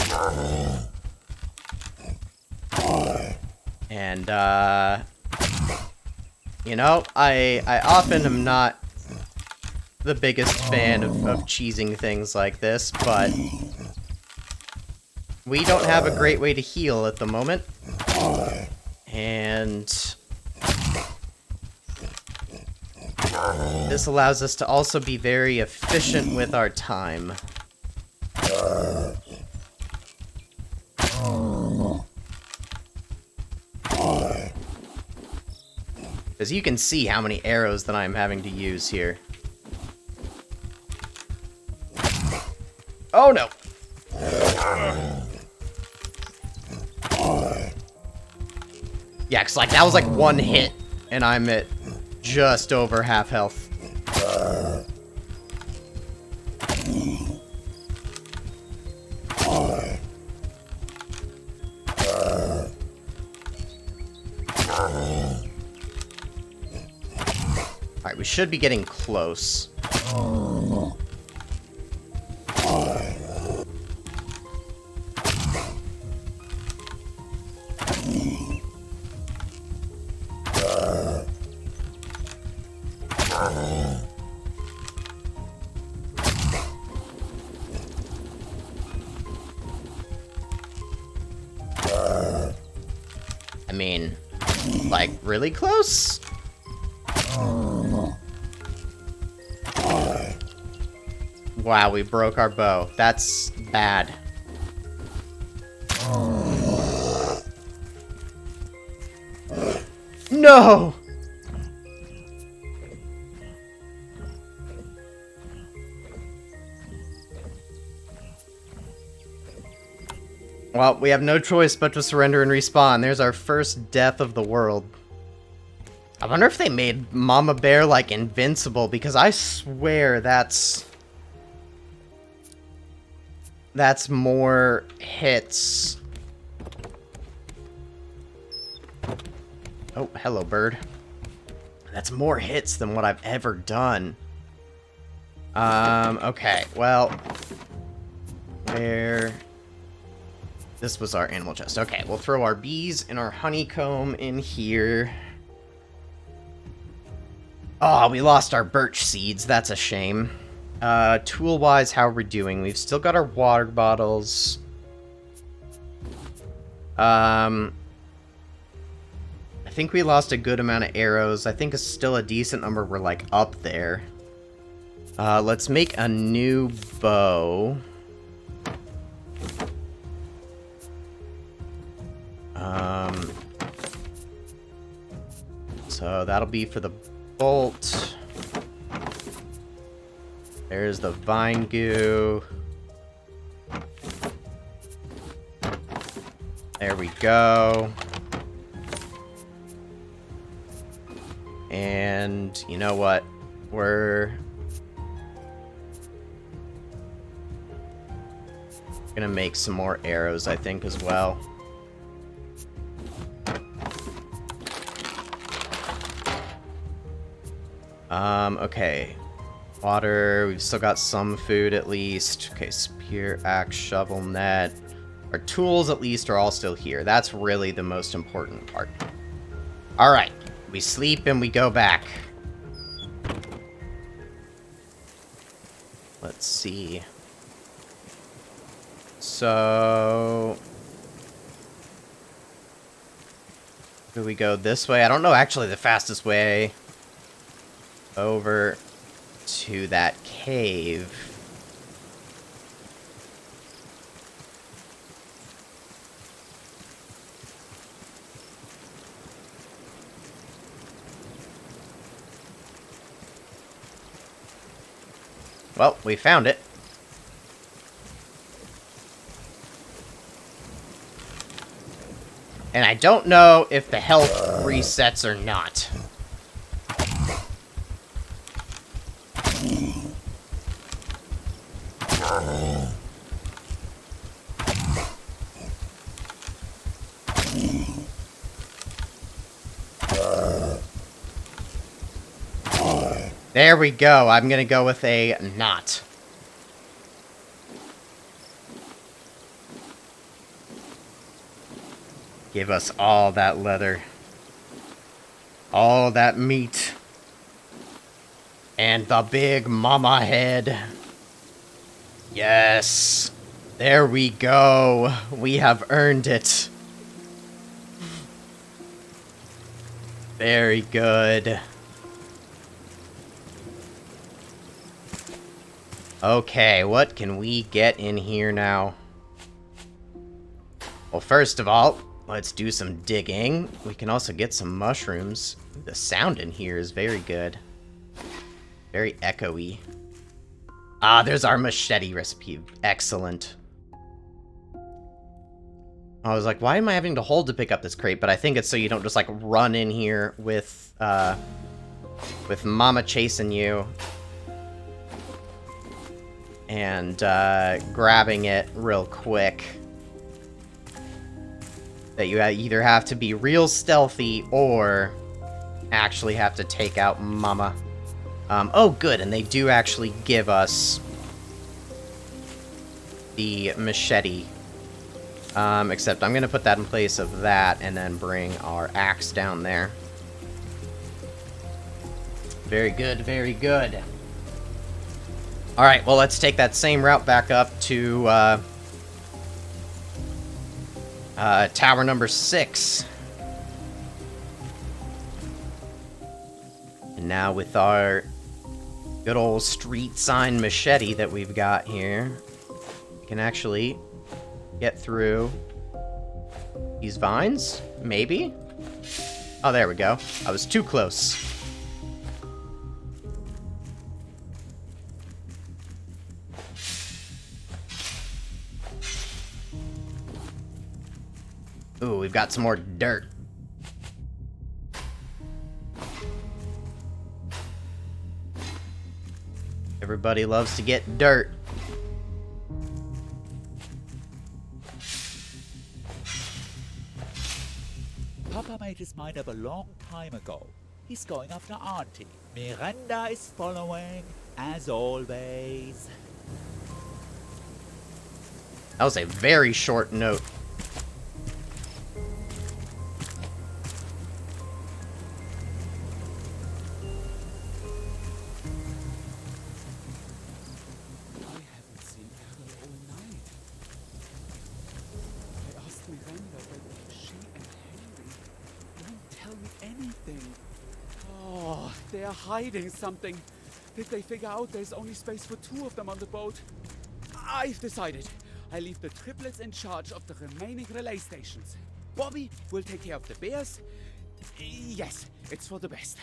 [SPEAKER 1] And, you know, I often am not the biggest fan of cheesing things like this, but we don't have a great way to heal at the moment. And this allows us to also be very efficient with our time. Because you can see how many arrows that I'm having to use here. Oh no! Yeah, cause like that was like one hit, and I'm at just over half health. Alright, we should be getting close. I mean, like, really close? Wow, we broke our bow. That's bad. No! Well, we have no choice but to surrender and respawn. There's our first death of the world. I wonder if they made Mama Bear, like, invincible, because I swear that's more hits. Oh, hello, bird. That's more hits than what I've ever done. Okay, well, where... This was our animal chest. Okay, we'll throw our bees and our honeycomb in here. Oh, we lost our birch seeds. That's a shame. Tool-wise, how are we doing? We've still got our water bottles. I think we lost a good amount of arrows. I think it's still a decent number. We're, like, up there. Let's make a new bow. So that'll be for the bolt. There's the vine goo. There we go. And you know what? We're gonna make some more arrows, I think, as well. Okay. Water, we've still got some food at least. Okay, spear, axe, shovel, net. Our tools at least are all still here. That's really the most important part. Alright, we sleep and we go back. Let's see. So... do we go this way? I don't know actually the fastest way over to that cave. Well, we found it. And I don't know if the health resets or not. There we go. I'm gonna go with a knot. Give us all that leather. All that meat. And the big mama head. Yes. There we go. We have earned it. Very good. Okay, what can we get in here now? Well, first of all, let's do some digging. We can also get some mushrooms. The sound in here is very good. Very echoey. Ah, there's our machete recipe. Excellent. I was like, why am I having to hold to pick up this crate? But I think it's so you don't just, like, run in here with Mama chasing you. And, grabbing it real quick. That you either have to be real stealthy or actually have to take out Mama. Oh, good, and they do actually give us the machete. Except I'm going to put that in place of that and then bring our axe down there. Very good, very good. Alright, well, let's take that same route back up to, tower number 6. And now with our good old street sign machete that we've got here, we can actually get through these vines? Maybe? Oh, there we go. I was too close. Ooh, we've got some more dirt. Everybody loves to get dirt.
[SPEAKER 3] Papa made his mind up a long time ago. He's going after Auntie. Miranda is following, as always.
[SPEAKER 1] That was a very short note.
[SPEAKER 2] I haven't seen Carol all night. I asked Miranda, but she and Henry won't tell me anything. Oh, they're hiding something. Did they figure out there's only space for 2 of them on the boat? I've decided. I leave the triplets in charge of the remaining relay stations. Bobby will take care of the bears. Yes, it's for the best.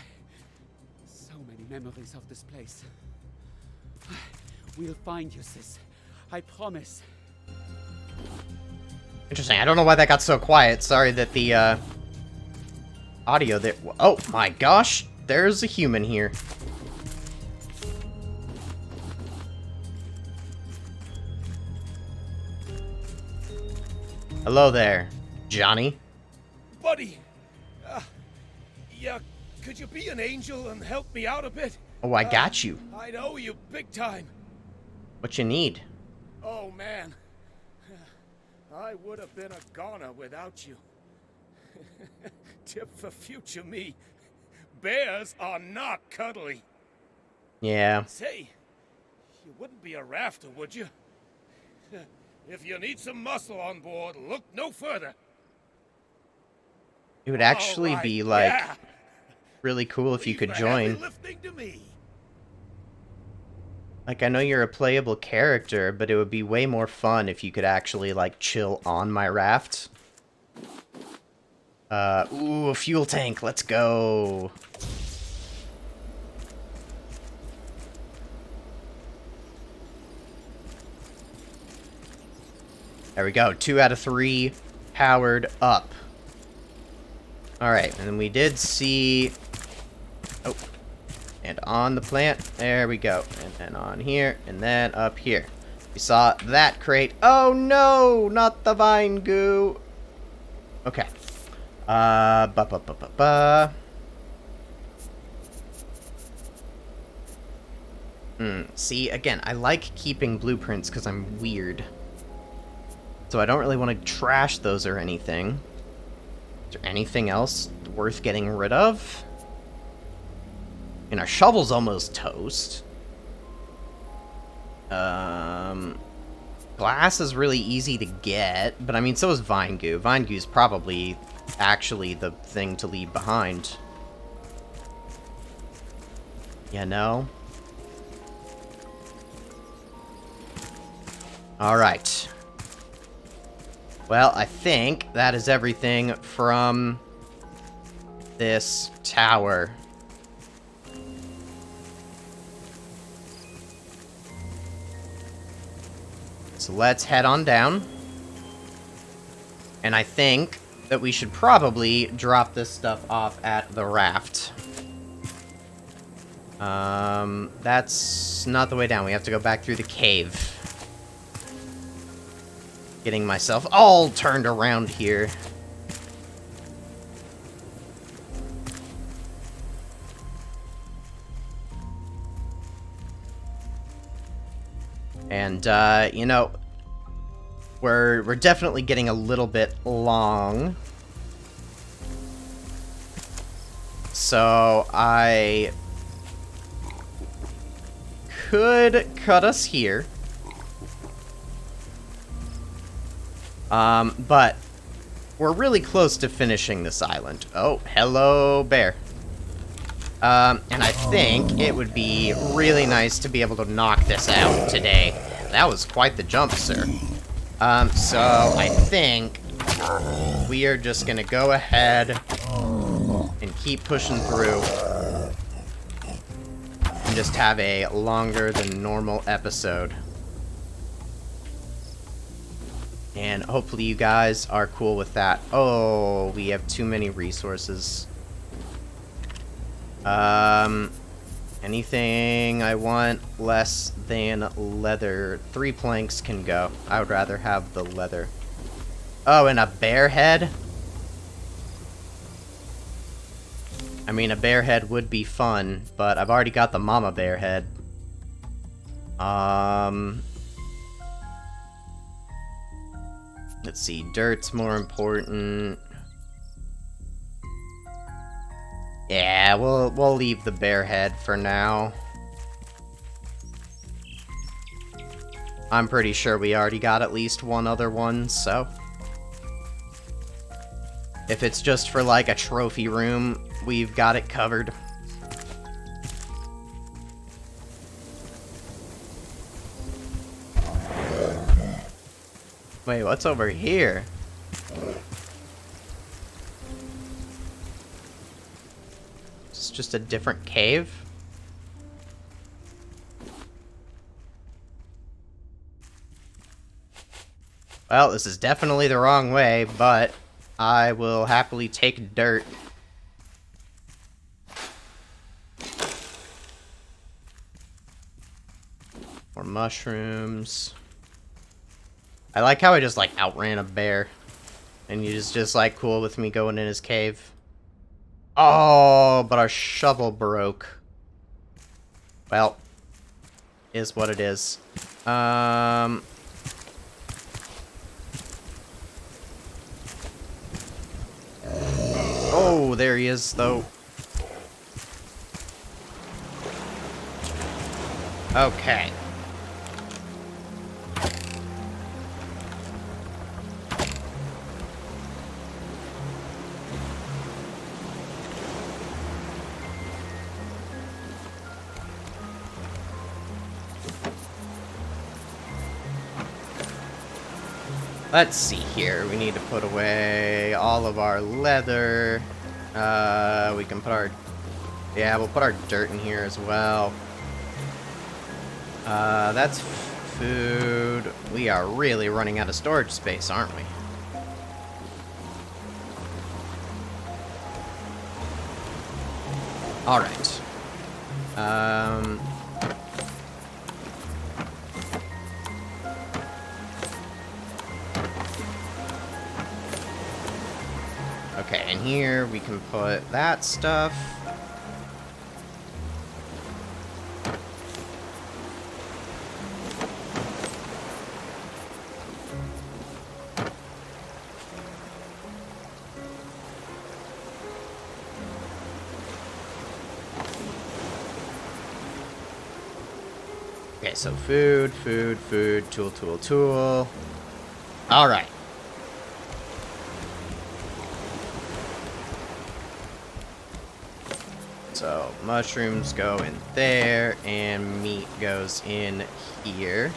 [SPEAKER 2] So many memories of this place. We'll find you, sis. I promise.
[SPEAKER 1] Interesting. I don't know why that got so quiet. Sorry that the, audio there... Oh, my gosh. There's a human here. Hello there, Johnny.
[SPEAKER 4] Buddy! Yeah, could you be an angel and help me out a bit?
[SPEAKER 1] Oh, I got you.
[SPEAKER 4] I know you big time.
[SPEAKER 1] What you need?
[SPEAKER 4] Oh, man. I would have been a goner without you. Tip for future me. Bears are not cuddly.
[SPEAKER 1] Yeah.
[SPEAKER 4] Say, you wouldn't be a rafter, would you? If you need some muscle on board, look no further.
[SPEAKER 1] It would actually
[SPEAKER 4] All right,
[SPEAKER 1] be, like,
[SPEAKER 4] yeah.
[SPEAKER 1] really cool if you
[SPEAKER 4] Leave
[SPEAKER 1] could
[SPEAKER 4] the heavy
[SPEAKER 1] join.
[SPEAKER 4] lifting to me.
[SPEAKER 1] Like, I know you're a playable character, but it would be way more fun if you could actually, like, chill on my raft. Ooh, a fuel tank. Let's go. There we go. 2 out of 3 powered up. Alright, and then we did see... Oh. And on the plant. There we go. And then on here. And then up here. We saw that crate. Oh no! Not the vine goo. Okay. See, again, I like keeping blueprints because I'm weird. So I don't really want to trash those or anything. Is there anything else worth getting rid of? And our shovel's almost toast. Glass is really easy to get, but I mean, so is vine goo. Vine goo's probably actually the thing to leave behind. You know? Alright. Well, I think that is everything from this tower. So let's head on down. And I think that we should probably drop this stuff off at the raft. That's not the way down. We have to go back through the cave. Getting myself all turned around here. And, you know, we're definitely getting a little bit long. So I could cut us here. But we're really close to finishing this island. Oh, hello, bear. And I think it would be really nice to be able to knock this out today. That was quite the jump, sir. So I think we are just gonna go ahead and keep pushing through. And just have a longer than normal episode. And hopefully you guys are cool with that. Oh, we have too many resources. Anything I want less than leather. 3 planks can go. I would rather have the leather. Oh, and a bear head? I mean, a bear head would be fun, but I've already got the mama bear head. Let's see, dirt's more important. Yeah, we'll leave the bear head for now. I'm pretty sure we already got at least one other one, so... If it's just for, like, a trophy room, we've got it covered. Wait, what's over here? It's just a different cave? Well, this is definitely the wrong way, but I will happily take dirt. More mushrooms. I like how I just, like, outran a bear. And he's just, like, cool with me going in his cave. Oh, but our shovel broke. Well, is what it is. Oh, there he is, though. Okay. Let's see here. We need to put away all of our leather. We can put our... Yeah, we'll put our dirt in here as well. That's food. We are really running out of storage space, aren't we? Alright. Okay, and here we can put that stuff. Okay, so food, food, food, tool, tool, tool. All right. So mushrooms go in there, and meat goes in here.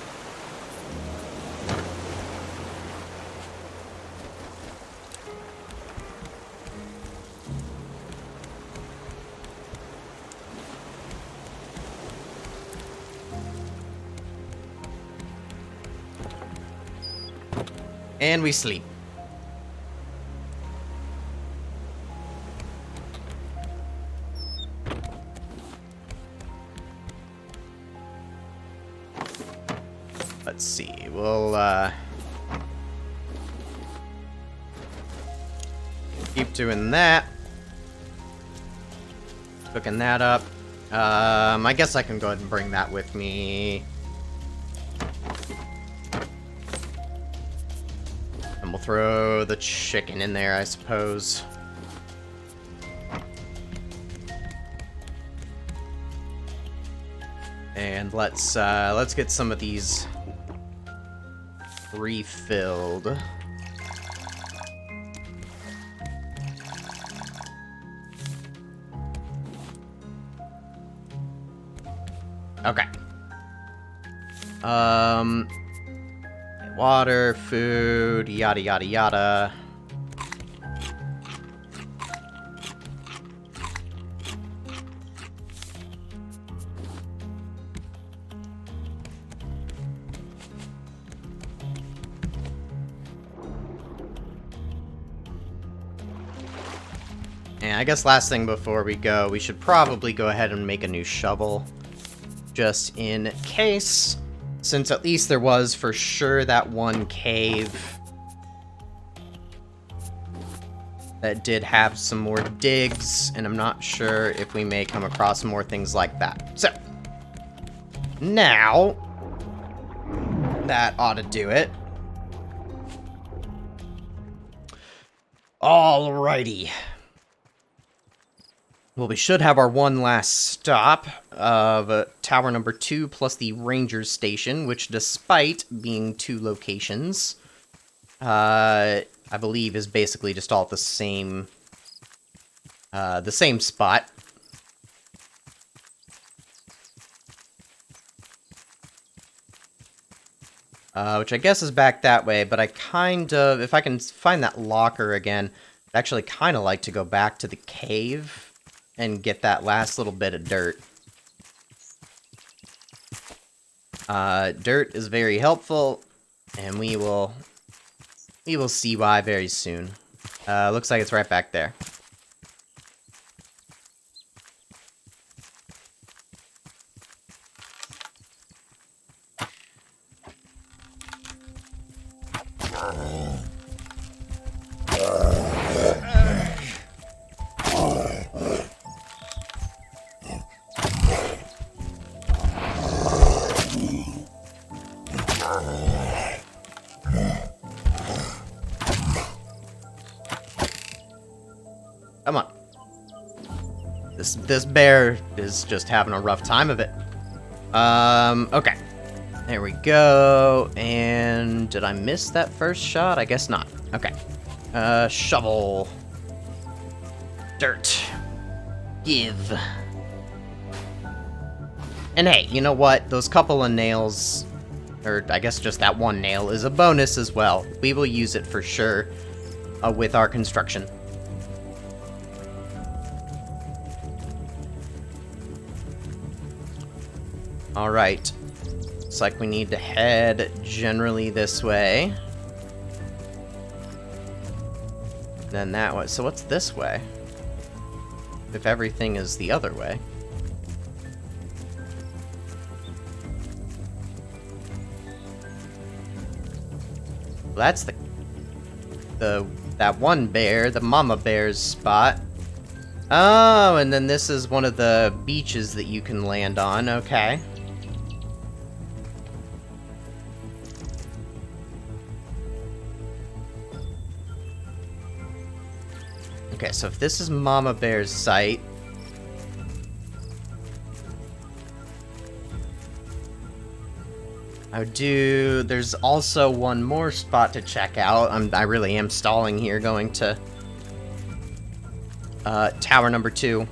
[SPEAKER 1] And we sleep. Let's see, we'll, keep doing that. Cooking that up. I guess I can go ahead and bring that with me. And we'll throw the chicken in there, I suppose. And let's get some of these refilled. Okay. Water, food, yada yada yada. And I guess last thing before we go, we should probably go ahead and make a new shovel. Just in case, since at least there was for sure that one cave that did have some more digs, and I'm not sure if we may come across more things like that. So, now, that ought to do it. Alrighty. Well, we should have our one last stop of tower number 2 plus the ranger station, which despite being 2 locations, I believe is basically just all at the same spot. Which I guess is back that way, but I kind of, if I can find that locker again, I'd actually kind of like to go back to the cave and get that last little bit of dirt. Dirt is very helpful, and we will see why very soon. Looks like it's right back there. Come on. This bear is just having a rough time of it. Okay. There we go. And did I miss that first shot? I guess not. Okay. Shovel. Dirt. Give. And hey, you know what? Those couple of nails, or I guess just that one nail, is a bonus as well. We will use it for sure with our construction. Alright. Looks like we need to head generally this way. Then that way. So what's this way? If everything is the other way. Well, that's that one bear, the mama bear's spot. Oh, and then this is one of the beaches that you can land on. Okay. Okay, so if this is Mama Bear's site... There's also one more spot to check out. I really am stalling here, going to... tower number 2.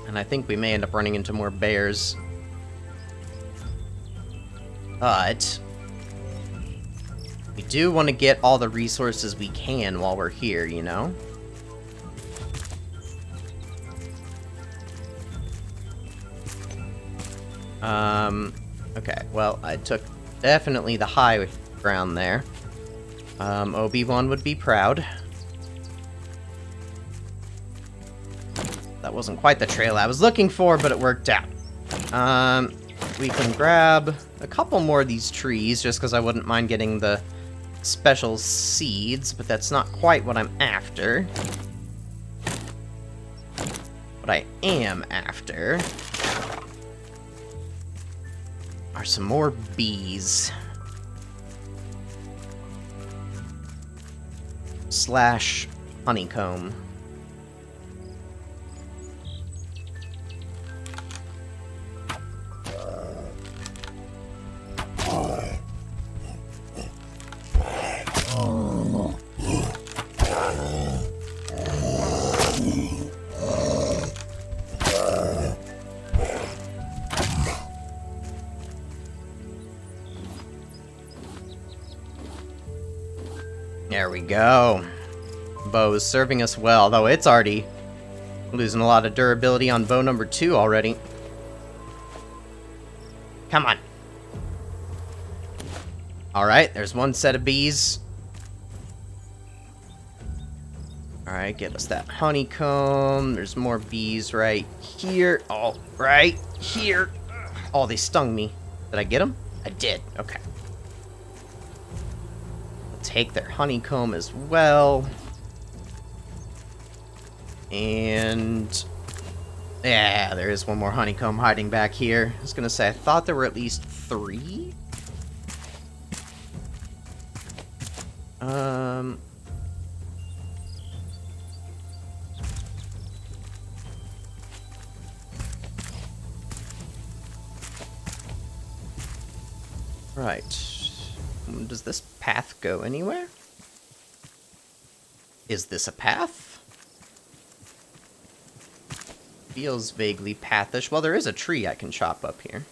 [SPEAKER 1] And I think we may end up running into more bears. But... we do want to get all the resources we can while we're here, you know? Okay, well, I took definitely the high ground there. Obi-Wan would be proud. That wasn't quite the trail I was looking for, but it worked out. We can grab a couple more of these trees, just because I wouldn't mind getting the special seeds, but that's not quite what I'm after. What I am after are some more bees. Slash honeycomb. There we go. Bow is serving us well, though it's already losing a lot of durability on bow number 2 already. Come on. Alright, there's one set of bees. Alright, get us that honeycomb. There's more bees right here. Oh, right here. Oh, they stung me. Did I get them? I did. Okay. We'll take their honeycomb as well. And... yeah, there is one more honeycomb hiding back here. I was gonna say, I thought there were at least 3. Right. Does this path go anywhere? Is this a path? Feels vaguely pathish. Well, there is a tree I can chop up here.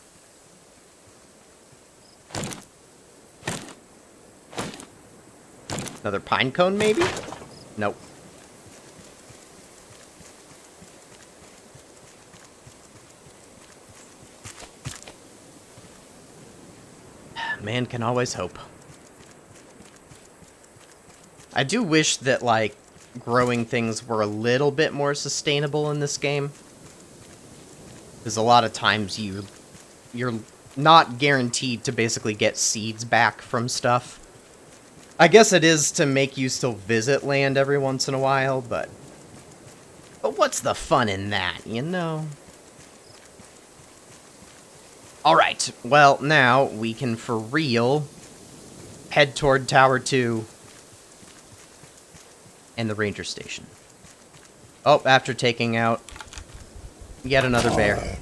[SPEAKER 1] Another pine cone, maybe? Nope. Man can always hope. I do wish that, like, growing things were a little bit more sustainable in this game. Because a lot of times you're not guaranteed to basically get seeds back from stuff. I guess it is to make you still visit land every once in a while, but what's the fun in that, you know? Alright, well, now we can for real head toward Tower 2 and the ranger station. Oh, after taking out yet another bear.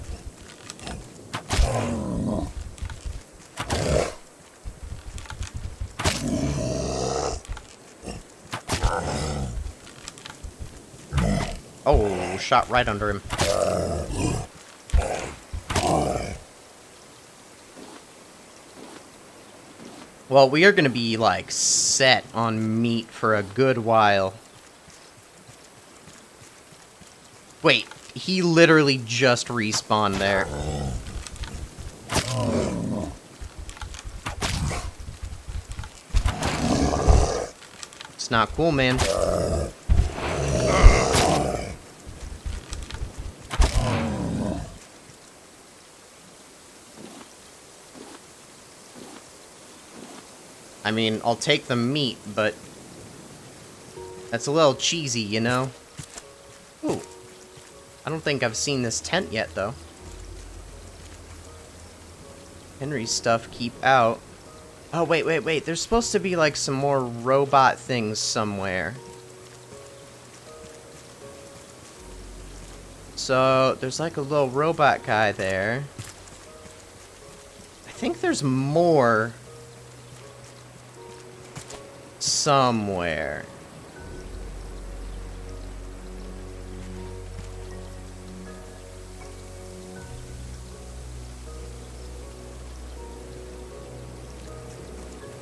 [SPEAKER 1] Oh, shot right under him. Well, we are going to be, like, set on meat for a good while. Wait, he literally just respawned there. It's not cool, man. I mean, I'll take the meat, but that's a little cheesy, you know? Ooh. I don't think I've seen this tent yet, though. Henry's stuff, keep out. Oh, wait. There's supposed to be, like, some more robot things somewhere. So, there's, like, a little robot guy there. I think there's more somewhere.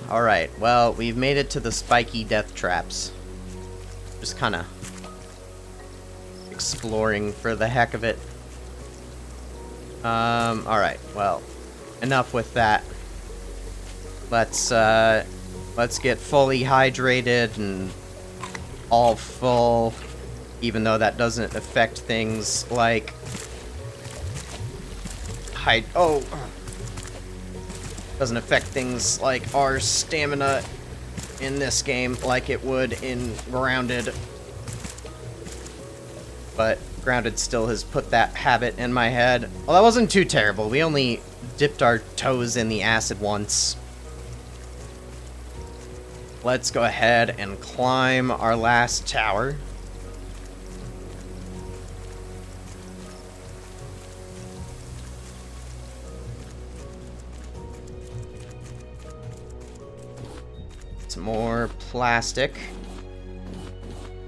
[SPEAKER 1] Alright, well, we've made it to the spiky death traps. Just kind of exploring for the heck of it. Alright, well, enough with that. Let's get fully hydrated and all full, even though that doesn't affect things like doesn't affect things like our stamina in this game like it would in Grounded. But Grounded still has put that habit in my head. Well, that wasn't too terrible. We only dipped our toes in the acid once. Let's go ahead and climb our last tower. Some more plastic,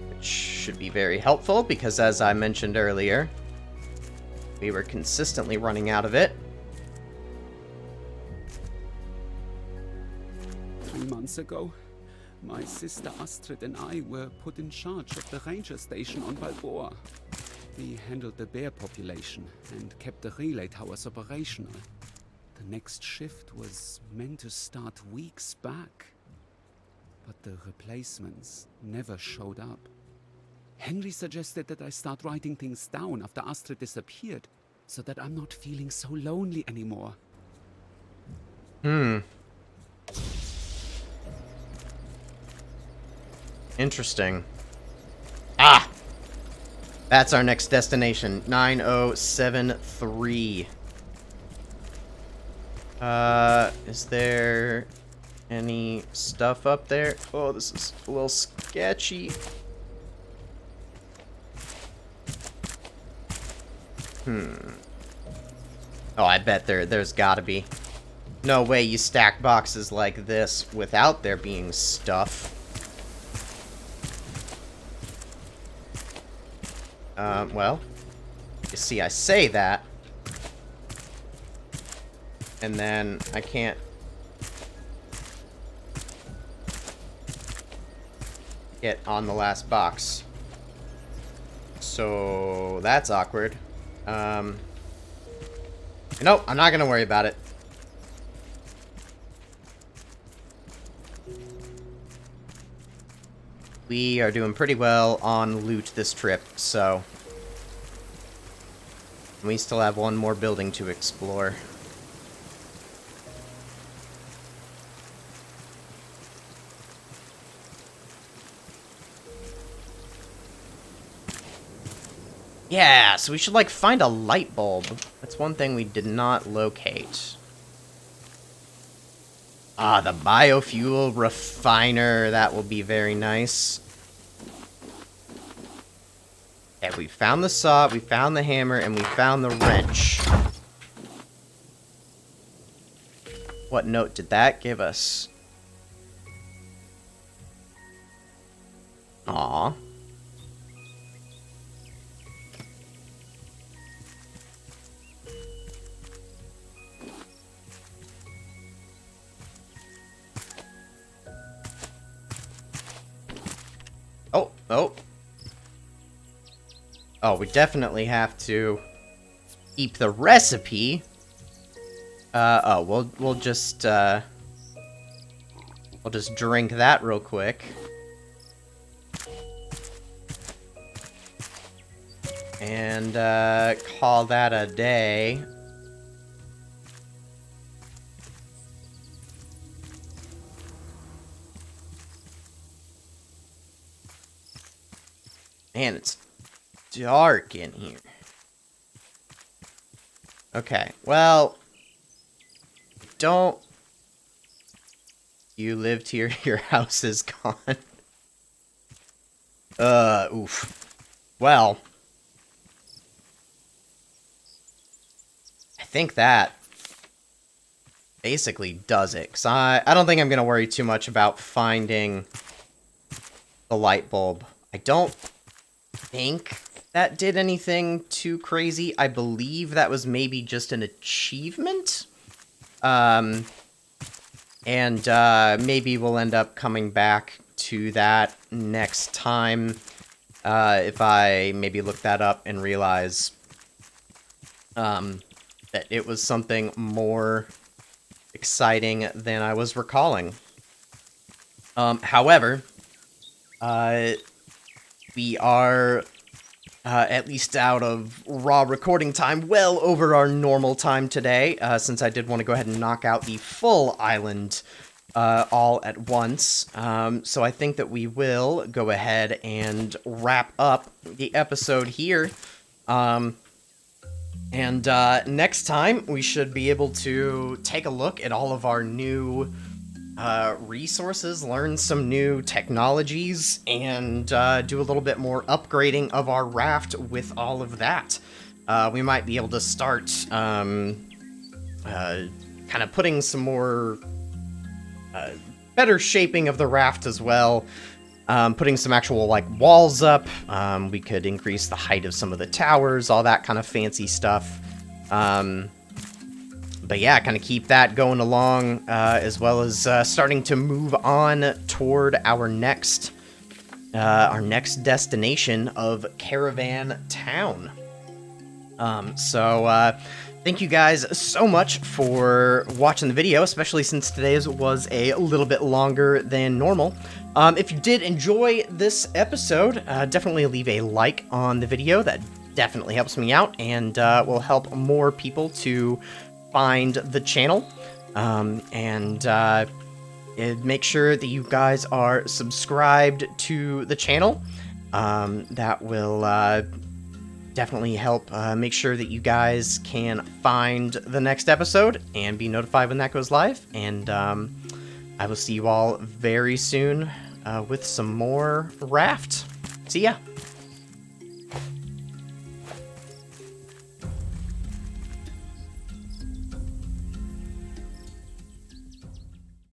[SPEAKER 1] which should be very helpful because, as I mentioned earlier, we were consistently running out of it.
[SPEAKER 2] 3 months ago, My sister Astrid and I were put in charge of the ranger station on Balboa. We handled the bear population and kept the relay towers operational. The next shift was meant to start weeks back. But the replacements never showed up. Henry suggested that I start writing things down after Astrid disappeared, so that I'm not feeling so lonely anymore.
[SPEAKER 1] Interesting. Ah! That's our next destination. 9073. Is there any stuff up there? Oh, this is a little sketchy. Oh, I bet there's gotta be. No way you stack boxes like this without there being stuff. Well, you see, I say that, and then I can't get on the last box. So that's awkward. Nope, I'm not gonna worry about it. We are doing pretty well on loot this trip, so we still have one more building to explore. Yeah, so we should, like, find a light bulb. That's one thing we did not locate. Ah, the biofuel refiner. That will be very nice. Yeah, we found the saw, we found the hammer, and we found the wrench. What note did that give us? Aww. Oh. Oh, we definitely have to keep the recipe. We'll just drink that real quick. And, call that a day. Man, it's dark in here. Okay, well, don't... You lived here, your house is gone. Oof. Well, I think that basically does it. 'Cause I don't think I'm gonna worry too much about finding the light bulb. I don't think that did anything too crazy. I believe that was maybe just an achievement. Maybe we'll end up coming back to that next time. If I maybe look that up and realize that it was something more exciting than I was recalling. However, we are, at least out of raw recording time, well over our normal time today, since I did want to go ahead and knock out the full island all at once. So I think that we will go ahead and wrap up the episode here. Next time, we should be able to take a look at all of our new resources, learn some new technologies, and do a little bit more upgrading of our raft with all of that. We might be able to start kind of putting some more better shaping of the raft as well. Putting some actual, like, walls up. We could increase the height of some of the towers, all that kind of fancy stuff. But yeah, kind of keep that going along, as well as starting to move on toward our next destination of Caravan Town. Thank you guys so much for watching the video, especially since today's was a little bit longer than normal. If you did enjoy this episode, definitely leave a like on the video. That definitely helps me out and will help more people to find the channel. And make sure that you guys are subscribed to the channel. That will definitely help make sure that you guys can find the next episode and be notified when that goes live. And I will see you all very soon with some more Raft. See ya!